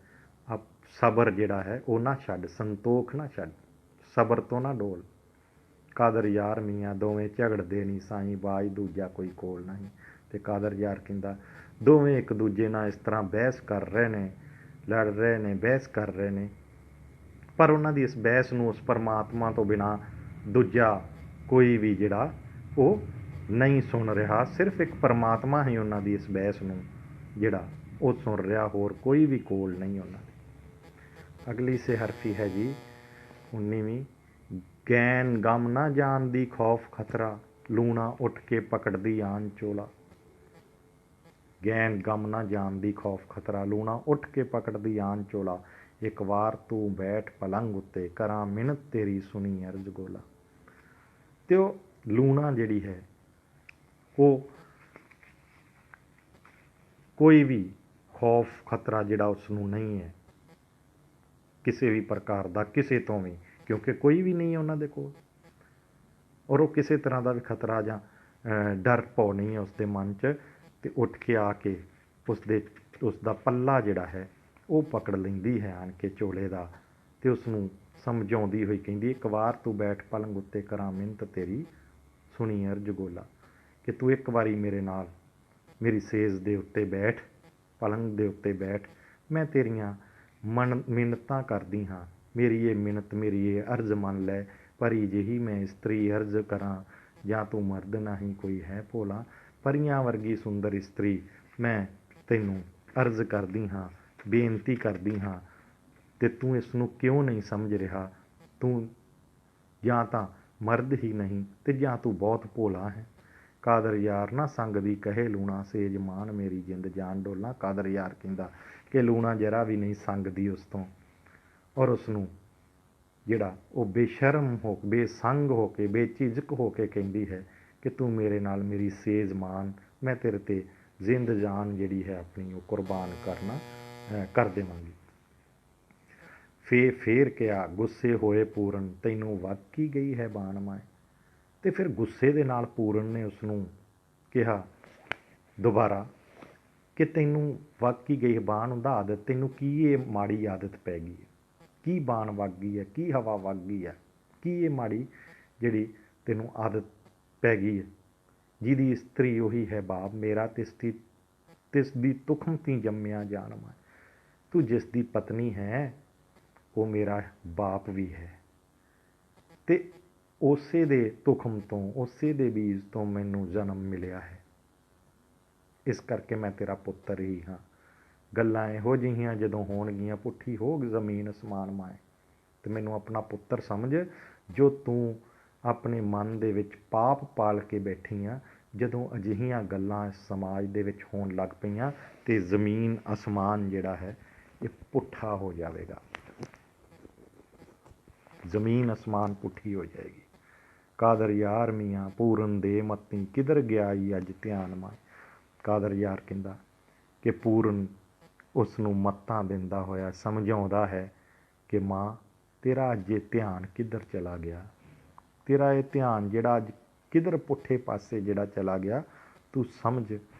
ਸਬਰ ਜਿਹੜਾ ਹੈ ਉਹ ਨਾ ਛੱਡ, ਸੰਤੋਖ ਨਾ ਛੱਡ, ਸਬਰ ਤੋਂ ਨਾ ਡੋਲ। ਕਾਦਰ ਯਾਰ ਮੀਆਂ ਦੋਵੇਂ ਝਗੜਦੇ ਨਹੀਂ ਸਾਈਂ, ਬਾਜ ਦੂਜਾ ਕੋਈ ਕੋਲ ਨਹੀਂ। ਅਤੇ ਕਾਦਰ ਯਾਰ ਕਹਿੰਦਾ ਦੋਵੇਂ ਇੱਕ ਦੂਜੇ ਨਾਲ ਇਸ ਤਰ੍ਹਾਂ ਬਹਿਸ ਕਰ ਰਹੇ ਨੇ, ਲੜ ਰਹੇ ਨੇ, ਬਹਿਸ ਕਰ ਰਹੇ ਨੇ, ਪਰ ਉਹਨਾਂ ਦੀ ਇਸ ਬਹਿਸ ਨੂੰ ਉਸ ਪਰਮਾਤਮਾ ਤੋਂ ਬਿਨਾਂ ਦੂਜਾ ਕੋਈ ਵੀ ਜਿਹੜਾ ਉਹ ਨਹੀਂ ਸੁਣ ਰਿਹਾ। ਸਿਰਫ ਇੱਕ ਪਰਮਾਤਮਾ ਹੀ ਉਹਨਾਂ ਦੀ ਇਸ ਬਹਿਸ ਨੂੰ ਜਿਹੜਾ ਉਹ ਸੁਣ ਰਿਹਾ, ਹੋਰ ਕੋਈ ਵੀ ਕੋਲ ਨਹੀਂ ਉਹਨਾਂ ਦੀ। ਅਗਲੀ ਸਿਹਰਫੀ ਹੈ ਜੀ 19ਵੀਂ। ਗੈਨ ਗਮ ਨਾ ਜਾਣਦੀ ਖੌਫ ਖਤਰਾ, ਲੂਣਾ ਉੱਠ ਕੇ ਪਕੜਦੀ ਆਨ ਚੋਲਾ। ਗੈਨ ਗਮ ਨਾ ਜਾਣਦੀ ਖੌਫ ਖਤਰਾ, ਲੂਣਾ ਉੱਠ ਕੇ ਪਕੜਦੀ ਆਨ ਚੋਲਾ। ਇੱਕ ਵਾਰ ਤੂੰ ਬੈਠ ਪਲੰਗ ਉੱਤੇ, ਕਰਾਂ ਮਿੰਨਤ ਤੇਰੀ ਸੁਣੀ ਅਰਜ਼ ਗੋਲਾ। ਅਤੇ ਉਹ ਲੂਣਾ ਜਿਹੜੀ ਹੈ ਉਹ ਕੋਈ ਵੀ ਖੌਫ ਖਤਰਾ ਜਿਹੜਾ ਉਸ ਨੂੰ ਨਹੀਂ ਹੈ ਕਿਸੇ ਵੀ ਪ੍ਰਕਾਰ ਦਾ, ਕਿਸੇ ਤੋਂ ਵੀ, ਕਿਉਂਕਿ ਕੋਈ ਵੀ ਨਹੀਂ ਹੈ ਉਹਨਾਂ ਦੇ ਕੋਲ, ਔਰ ਉਹ ਕਿਸੇ ਤਰ੍ਹਾਂ ਦਾ ਵੀ ਖਤਰਾ ਜਾਂ ਡਰ ਭੌ ਨਹੀਂ ਹੈ ਉਸਦੇ ਮਨ 'ਚ। ਅਤੇ ਉੱਠ ਕੇ ਆ ਕੇ ਉਸਦਾ ਪੱਲਾ ਜਿਹੜਾ ਹੈ ਉਹ ਪਕੜ ਲੈਂਦੀ ਹੈ ਆਣ ਕੇ ਝੋਲੇ ਦਾ, ਅਤੇ ਉਸ ਨੂੰ ਸਮਝਾਉਂਦੀ ਹੋਈ ਕਹਿੰਦੀ ਇੱਕ ਵਾਰ ਤੂੰ ਬੈਠ ਪਲੰਗ ਉੱਤੇ, ਕਰਾਂ ਮਿੰਨਤ ਤੇਰੀ ਸੁਣੀ ਅਰਜ਼ ਗੋਲਾ। ਕਿ ਤੂੰ ਇੱਕ ਵਾਰੀ ਮੇਰੇ ਨਾਲ ਮੇਰੀ ਸੇਜ ਦੇ ਉੱਤੇ ਬੈਠ, ਪਲੰਗ ਦੇ ਉੱਤੇ ਬੈਠ, ਮੈਂ ਤੇਰੀਆਂ ਮਿੰਨਤਾਂ ਕਰਦੀ ਹਾਂ, ਮੇਰੀ ਇਹ ਮਿੰਨਤ, ਮੇਰੀ ਇਹ ਅਰਜ਼ ਮੰਨ ਲੈ। ਪਰੀ ਜਿਹੀ ਮੈਂ ਇਸਤਰੀ ਅਰਜ਼ ਕਰਾਂ, ਜਾਂ ਤੂੰ ਮਰਦ ਨਹੀਂ ਕੋਈ ਹੈ ਭੋਲਾ। ਪਰੀਆਂ ਵਰਗੀ ਸੁੰਦਰ ਇਸਤਰੀ ਮੈਂ ਤੈਨੂੰ ਅਰਜ਼ ਕਰਦੀ ਹਾਂ, ਬੇਨਤੀ ਕਰਦੀ ਹਾਂ, ਅਤੇ ਤੂੰ ਇਸ ਨੂੰ ਕਿਉਂ ਨਹੀਂ ਸਮਝ ਰਿਹਾ। ਤੂੰ ਜਾਂ ਤਾਂ ਮਰਦ ਹੀ ਨਹੀਂ, ਅਤੇ ਜਾਂ ਤੂੰ ਬਹੁਤ ਭੋਲਾ ਹੈ। ਕਾਦਰ ਯਾਰ ਨਾ ਸੰਗ ਦੀ ਕਹੇ ਲੂਣਾ, ਸੇਜ ਮਾਨ ਮੇਰੀ ਜਿੰਦ ਜਾਨ ਡੋਲਾ। ਕਾਦਰ ਯਾਰ ਕਹਿੰਦਾ ਕਿ ਲੂਣਾ ਜਰਾ ਵੀ ਨਹੀਂ ਸੰਗਦੀ ਉਸ ਤੋਂ, ਔਰ ਉਸ ਨੂੰ ਜਿਹੜਾ ਉਹ ਬੇਸ਼ਰਮ ਹੋ, ਬੇਸੰਗ ਹੋ ਕੇ, ਬੇਝਿਜਕ ਹੋ ਕੇ ਕਹਿੰਦੀ ਹੈ ਕਿ ਤੂੰ ਮੇਰੇ ਨਾਲ ਮੇਰੀ ਸੇਜ ਮਾਨ, ਮੈਂ ਤੇਰੇ 'ਤੇ ਜ਼ਿੰਦ ਜਾਨ ਜਿਹੜੀ ਹੈ ਆਪਣੀ ਉਹ ਕੁਰਬਾਨ ਕਰ ਦੇਵਾਂਗੀ। ਫੇਰ ਕਿਹਾ ਗੁੱਸੇ ਹੋਏ ਪੂਰਨ, ਤੈਨੂੰ ਵਾਕੀ ਗਈ ਹੈ ਬਾਣ ਮਾਏ। ਅਤੇ ਫਿਰ ਗੁੱਸੇ ਦੇ ਨਾਲ ਪੂਰਨ ਨੇ ਉਸ ਨੂੰ ਕਿਹਾ ਦੁਬਾਰਾ ਕਿ ਤੈਨੂੰ ਵਾਕੀ ਗਈ ਬਾਣ ਹੁੰਦਾ ਆਦਤ, ਤੈਨੂੰ ਕੀ ਇਹ ਮਾੜੀ ਆਦਤ ਪੈ ਗਈ ਹੈ, ਕੀ ਬਾਣ ਵਗ ਗਈ ਹੈ, ਕੀ ਹਵਾ ਵਗ ਗਈ ਹੈ, ਕੀ ਇਹ ਮਾੜੀ ਜਿਹੜੀ ਤੈਨੂੰ ਆਦਤ ਪੈ ਗਈ ਹੈ। ਜਿਹਦੀ ਇਸਤਰੀ ਉਹੀ ਹੈ ਬਾਪ ਮੇਰਾ, ਤਿਸ ਦੀ ਤੁਖਮ ਤੀ ਜੰਮਿਆ ਜਾਨ ਮਾਏ। ਤੂੰ ਜਿਸ ਦੀ ਪਤਨੀ ਹੈ ਉਹ ਮੇਰਾ ਬਾਪ ਵੀ ਹੈ, ਅਤੇ ਉਸੇ ਦੇ ਤੁਖਮ ਤੋਂ, ਉਸੇ ਦੇ ਬੀਜ ਤੋਂ ਮੈਨੂੰ ਜਨਮ ਮਿਲਿਆ ਹੈ, ਇਸ ਕਰਕੇ ਮੈਂ ਤੇਰਾ ਪੁੱਤਰ ਹੀ ਹਾਂ। ਗੱਲਾਂ ਇਹੋ ਜਿਹੀਆਂ ਜਦੋਂ ਹੋਣਗੀਆਂ, ਪੁੱਠੀ ਹੋ ਜ਼ਮੀਨ ਅਸਮਾਨ ਮਾਏ, ਅਤੇ ਮੈਨੂੰ ਆਪਣਾ ਪੁੱਤਰ ਸਮਝ। ਜੋ ਤੂੰ ਆਪਣੇ ਮਨ ਦੇ ਵਿੱਚ ਪਾਪ ਪਾਲ ਕੇ ਬੈਠੀ ਆ, ਜਦੋਂ ਅਜਿਹੀਆਂ ਗੱਲਾਂ ਇਸ ਸਮਾਜ ਦੇ ਵਿੱਚ ਹੋਣ ਲੱਗ ਪਈਆਂ, ਅਤੇ ਜ਼ਮੀਨ ਅਸਮਾਨ ਜਿਹੜਾ ਹੈ ਇਹ ਪੁੱਠਾ ਹੋ ਜਾਵੇਗਾ, ਜ਼ਮੀਨ ਅਸਮਾਨ ਪੁੱਠੀ ਹੋ ਜਾਏਗੀ। ਕਾਦਰ ਯਾਰ ਮੀਆਂ ਪੂਰਨ ਦੇ ਮਤੀ, ਕਿਧਰ ਗਿਆ ਈ ਅੱਜ ਧਿਆਨ ਮਾਏ। ਕਾਦਰ ਯਾਰ ਕਹਿੰਦਾ ਕਿ ਪੂਰਨ ਉਸ ਨੂੰ ਮੱਤਾਂ ਦਿੰਦਾ ਹੋਇਆ ਸਮਝਾਉਂਦਾ ਹੈ ਕਿ ਮਾਂ ਤੇਰਾ ਅੱਜ ਇਹ ਧਿਆਨ ਕਿੱਧਰ ਚਲਾ ਗਿਆ, ਤੇਰਾ ਇਹ ਧਿਆਨ ਜਿਹੜਾ ਅੱਜ ਕਿੱਧਰ ਪੁੱਠੇ ਪਾਸੇ ਜਿਹੜਾ ਚਲਾ ਗਿਆ, ਤੂੰ ਸਮਝ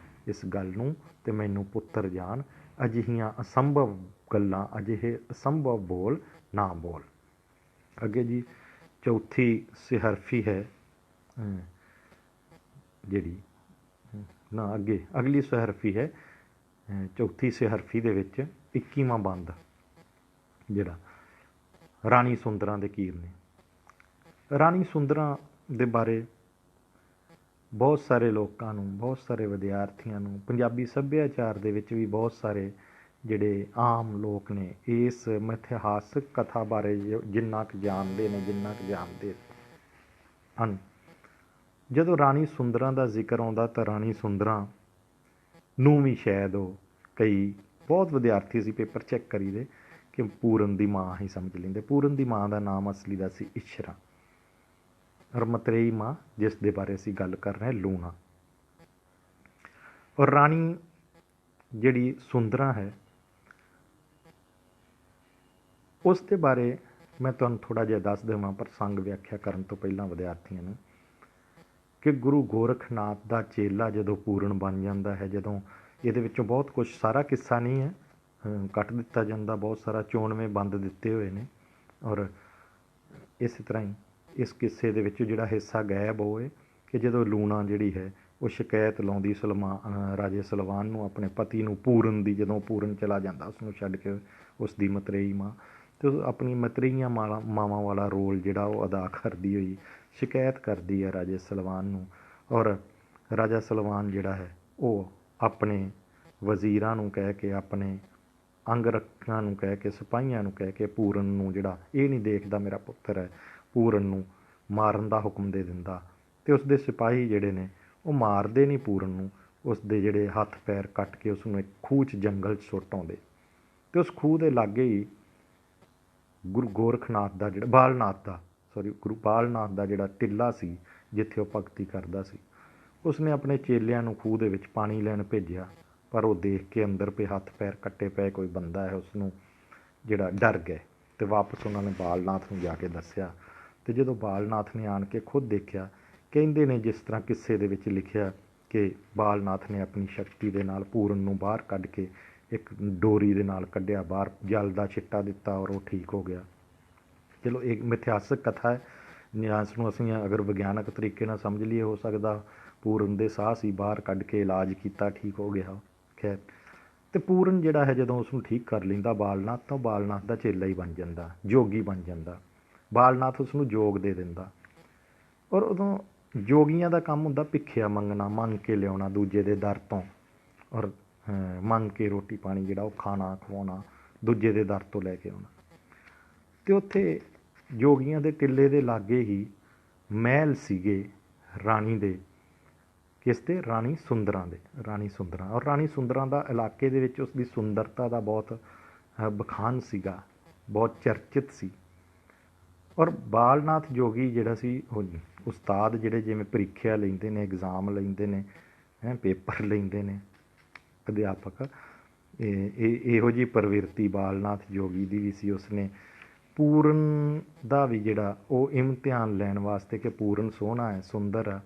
ਇਸ ਗੱਲ ਨੂੰ, ਅਤੇ ਮੈਨੂੰ ਪੁੱਤਰ ਜਾਣ। ਅਜਿਹੀਆਂ ਅਸੰਭਵ ਗੱਲਾਂ, ਅਜਿਹੇ ਅਸੰਭਵ ਬੋਲ ਨਾ ਬੋਲ। ਅੱਗੇ ਜੀ ਚੌਥੀ ਸਿਹਰਫੀ ਹੈ ਜਿਹੜੀ ਅਗਲੀ ਸਿਹਰਫੀ ਹੈ ਚੌਥੀ ਸਿਹਰਫੀ ਦੇ ਵਿੱਚ 21ਵਾਂ ਬੰਦ ਜਿਹੜਾ ਰਾਣੀ ਸੁੰਦਰਾਂ ਦੇ ਕੀਰ ਨੇ। ਰਾਣੀ ਸੁੰਦਰਾਂ ਦੇ ਬਾਰੇ ਬਹੁਤ ਸਾਰੇ ਲੋਕਾਂ ਨੂੰ, ਬਹੁਤ ਸਾਰੇ ਵਿਦਿਆਰਥੀਆਂ ਨੂੰ, ਪੰਜਾਬੀ ਸੱਭਿਆਚਾਰ ਦੇ ਵਿੱਚ ਵੀ ਬਹੁਤ ਸਾਰੇ ਜਿਹੜੇ ਆਮ ਲੋਕ ਨੇ ਇਸ ਮਿਥਿਹਾਸਕ ਕਥਾ ਬਾਰੇ ਜਿੰਨਾ ਕੁ ਜਾਣਦੇ ਹਨ। ਜਦੋਂ ਰਾਣੀ ਸੁੰਦਰਾਂ ਦਾ ਜ਼ਿਕਰ ਆਉਂਦਾ ਤਾਂ ਰਾਣੀ ਸੁੰਦਰਾਂ ਨੂੰ ਵੀ ਸ਼ਾਇਦ ਉਹ ਕਈ ਬਹੁਤ ਵਿਦਿਆਰਥੀ ਅਸੀਂ ਪੇਪਰ ਚੈੱਕ ਕਰੀਦੇ ਕਿ ਪੂਰਨ ਦੀ ਮਾਂ ਹੀ ਸਮਝ ਲੈਂਦੇ। ਪੂਰਨ ਦੀ ਮਾਂ ਦਾ ਨਾਮ ਅਸਲੀ ਦਾ ਸੀ ਇਸ਼ਰਾ, ਔਰ ਮਤਰੇਈ ਮਾਂ ਜਿਸ ਦੇ ਬਾਰੇ ਅਸੀਂ ਗੱਲ ਕਰ ਰਹੇ ਲੂਣਾ। ਔਰ ਰਾਣੀ ਜਿਹੜੀ ਸੁੰਦਰਾਂ ਹੈ ਉਸ ਦੇ ਬਾਰੇ ਮੈਂ ਤੁਹਾਨੂੰ ਥੋੜ੍ਹਾ ਜਿਹਾ ਦੱਸ ਦੇਵਾਂ ਪ੍ਰਸੰਗ ਵਿਆਖਿਆ ਕਰਨ ਤੋਂ ਪਹਿਲਾਂ ਵਿਦਿਆਰਥੀਆਂ ਨੂੰ, ਕਿ ਗੁਰੂ ਗੋਰਖਨਾਥ ਦਾ ਚੇਲਾ ਜਦੋਂ ਪੂਰਨ ਬਣ ਜਾਂਦਾ ਹੈ, ਜਦੋਂ ਇਹਦੇ ਵਿੱਚੋਂ ਬਹੁਤ ਕੁਝ, ਸਾਰਾ ਕਿੱਸਾ ਨਹੀਂ ਹੈ, ਕੱਟ ਦਿੱਤਾ ਜਾਂਦਾ, ਬਹੁਤ ਸਾਰਾ 94 ਬੰਦ ਦਿੱਤੇ ਹੋਏ ਨੇ। ਔਰ ਇਸੇ ਤਰ੍ਹਾਂ ਹੀ ਇਸ ਕਿੱਸੇ ਦੇ ਵਿੱਚ ਜਿਹੜਾ ਹਿੱਸਾ ਗਾਇਬ ਹੋਏ ਕਿ ਜਦੋਂ ਲੂਣਾ ਜਿਹੜੀ ਹੈ ਉਹ ਸ਼ਿਕਾਇਤ ਲਾਉਂਦੀ ਰਾਜੇ ਸਲਵਾਨ ਨੂੰ, ਆਪਣੇ ਪਤੀ ਨੂੰ, ਪੂਰਨ ਦੀ, ਜਦੋਂ ਪੂਰਨ ਚਲਾ ਜਾਂਦਾ ਉਸਨੂੰ ਛੱਡ ਕੇ, ਉਸ ਦੀ ਮਤਰੇਈ ਮਾਂ, ਅਤੇ ਉਹ ਆਪਣੀ ਮਤਰੇਈਆਂ ਮਾਵਾਂ ਵਾਲਾ ਰੋਲ ਜਿਹੜਾ ਉਹ ਅਦਾ ਕਰਦੀ ਹੋਈ ਸ਼ਿਕਾਇਤ ਕਰਦੀ ਹੈ ਰਾਜੇ ਸਲਵਾਨ ਨੂੰ। ਔਰ ਰਾਜਾ ਸਲਵਾਨ ਜਿਹੜਾ ਹੈ ਉਹ ਆਪਣੇ ਵਜ਼ੀਰਾਂ ਨੂੰ ਕਹਿ ਕੇ, ਆਪਣੇ ਅੰਗ ਰੱਖਿਆਂ ਨੂੰ ਕਹਿ ਕੇ, ਸਿਪਾਹੀਆਂ ਨੂੰ ਕਹਿ ਕੇ ਪੂਰਨ ਨੂੰ, ਜਿਹੜਾ ਇਹ ਨਹੀਂ ਦੇਖਦਾ ਮੇਰਾ ਪੁੱਤਰ ਹੈ, ਪੂਰਨ ਨੂੰ ਮਾਰਨ ਦਾ ਹੁਕਮ ਦੇ ਦਿੰਦਾ। ਅਤੇ ਉਸਦੇ ਸਿਪਾਹੀ ਜਿਹੜੇ ਨੇ ਉਹ ਮਾਰਦੇ ਨਹੀਂ ਪੂਰਨ ਨੂੰ, ਉਸਦੇ ਜਿਹੜੇ ਹੱਥ ਪੈਰ ਕੱਟ ਕੇ ਉਸਨੂੰ ਇੱਕ ਖੂਹ 'ਚ ਜੰਗਲ 'ਚ ਸੁੱਟ ਆਉਂਦੇ। ਅਤੇ ਉਸ ਖੂਹ ਦੇ ਲਾਗੇ ਹੀ ਗੁਰੂ ਬਾਲਨਾਥ ਦਾ ਜਿਹੜਾ ਟਿੱਲਾ ਸੀ ਜਿੱਥੇ ਉਹ ਭਗਤੀ ਕਰਦਾ ਸੀ, ਉਸਨੇ ਆਪਣੇ ਚੇਲਿਆਂ ਨੂੰ ਖੂਹ ਦੇ ਵਿੱਚ ਪਾਣੀ ਲੈਣ ਭੇਜਿਆ, ਪਰ ਉਹ ਦੇਖ ਕੇ ਅੰਦਰ ਪਏ ਹੱਥ ਪੈਰ ਕੱਟੇ ਪਏ ਕੋਈ ਬੰਦਾ ਹੈ, ਉਸਨੂੰ ਜਿਹੜਾ ਡਰ ਗਏ ਅਤੇ ਵਾਪਸ ਉਹਨਾਂ ਨੇ ਬਾਲਨਾਥ ਨੂੰ ਜਾ ਕੇ ਦੱਸਿਆ। ਅਤੇ ਜਦੋਂ ਬਾਲਨਾਥ ਨੇ ਆਣ ਕੇ ਖੁਦ ਦੇਖਿਆ, ਕਹਿੰਦੇ ਨੇ ਜਿਸ ਤਰ੍ਹਾਂ ਕਿੱਸੇ ਦੇ ਵਿੱਚ ਲਿਖਿਆ ਕਿ ਬਾਲਨਾਥ ਨੇ ਆਪਣੀ ਸ਼ਕਤੀ ਦੇ ਨਾਲ ਪੂਰਨ ਨੂੰ ਬਾਹਰ ਕੱਢ ਕੇ ਇੱਕ ਡੋਰੀ ਦੇ ਨਾਲ ਕੱਢਿਆ ਬਾਹਰ, ਜਲ ਦਾ ਛਿੱਟਾ ਦਿੱਤਾ ਔਰ ਉਹ ਠੀਕ ਹੋ ਗਿਆ। ਚਲੋ ਇਹ ਮਿਥਿਹਾਸਕ ਕਥਾ ਹੈ, ਇਸ ਨੂੰ ਅਸੀਂ ਅਗਰ ਵਿਗਿਆਨਕ ਤਰੀਕੇ ਨਾਲ ਸਮਝ ਲਈਏ, ਹੋ ਸਕਦਾ ਪੂਰਨ ਦੇ ਸਾਹ ਸੀ, ਬਾਹਰ ਕੱਢ ਕੇ ਇਲਾਜ ਕੀਤਾ, ਠੀਕ ਹੋ ਗਿਆ। ਖੈਰ, ਅਤੇ ਪੂਰਨ ਜਿਹੜਾ ਹੈ ਜਦੋਂ ਉਸਨੂੰ ਠੀਕ ਕਰ ਲੈਂਦਾ ਬਾਲਨਾਥ, ਤਾਂ ਉਹ ਬਾਲਨਾਥ ਦਾ ਚੇਲਾ ਹੀ ਬਣ ਜਾਂਦਾ, ਜੋਗੀ ਬਣ ਜਾਂਦਾ। ਬਾਲਨਾਥ ਉਸਨੂੰ ਯੋਗ ਦੇ ਦਿੰਦਾ। ਔਰ ਉਦੋਂ ਜੋਗੀਆਂ ਦਾ ਕੰਮ ਹੁੰਦਾ ਭਿੱਖਿਆ ਮੰਗਣਾ, ਮੰਗ ਕੇ ਲਿਆਉਣਾ ਦੂਜੇ ਦੇ ਦਰ ਤੋਂ, ਔਰ ਮੰਗ ਕੇ ਰੋਟੀ ਪਾਣੀ ਜਿਹੜਾ ਉਹ ਖਾਣਾ ਖਵਾਉਣਾ, ਦੂਜੇ ਦੇ ਦਰ ਤੋਂ ਲੈ ਕੇ ਆਉਣਾ। ਅਤੇ ਉੱਥੇ ਜੋਗੀਆਂ ਦੇ ਟਿੱਲੇ ਦੇ ਲਾਗੇ ਹੀ ਮਹਿਲ ਸੀਗੇ ਰਾਣੀ ਦੇ, ਕਿਸ ਦੇ? ਰਾਣੀ ਸੁੰਦਰਾਂ ਦੇ। ਰਾਣੀ ਸੁੰਦਰਾਂ, ਔਰ ਰਾਣੀ ਸੁੰਦਰਾਂ ਦਾ ਇਲਾਕੇ ਦੇ ਵਿੱਚ ਉਸਦੀ ਸੁੰਦਰਤਾ ਦਾ ਬਹੁਤ ਬਖਾਨ ਸੀਗਾ, ਬਹੁਤ ਚਰਚਿਤ ਸੀ। ਔਰ ਬਾਲਨਾਥ ਜੋਗੀ ਜਿਹੜਾ ਸੀ, ਉਹ ਉਸਤਾਦ ਜਿਹੜੇ ਜਿਵੇਂ ਪ੍ਰੀਖਿਆ ਲੈਂਦੇ ਨੇ, ਐਗਜ਼ਾਮ ਲੈਂਦੇ ਨੇ, ਪੇਪਰ ਲੈਂਦੇ ਨੇ ਅਧਿਆਪਕ, ਇਹੋ ਜਿਹੀ ਪ੍ਰਵਿਰਤੀ ਬਾਲਨਾਥ ਜੋਗੀ ਦੀ ਵੀ ਸੀ। ਉਸਨੇ ਪੂਰਨ ਦਾ ਵੀ ਜਿਹੜਾ ਉਹ ਇਮਤਿਹਾਨ ਲੈਣ ਵਾਸਤੇ ਕਿ ਪੂਰਨ ਸੋਹਣਾ ਹੈ, ਸੁੰਦਰ ਆ,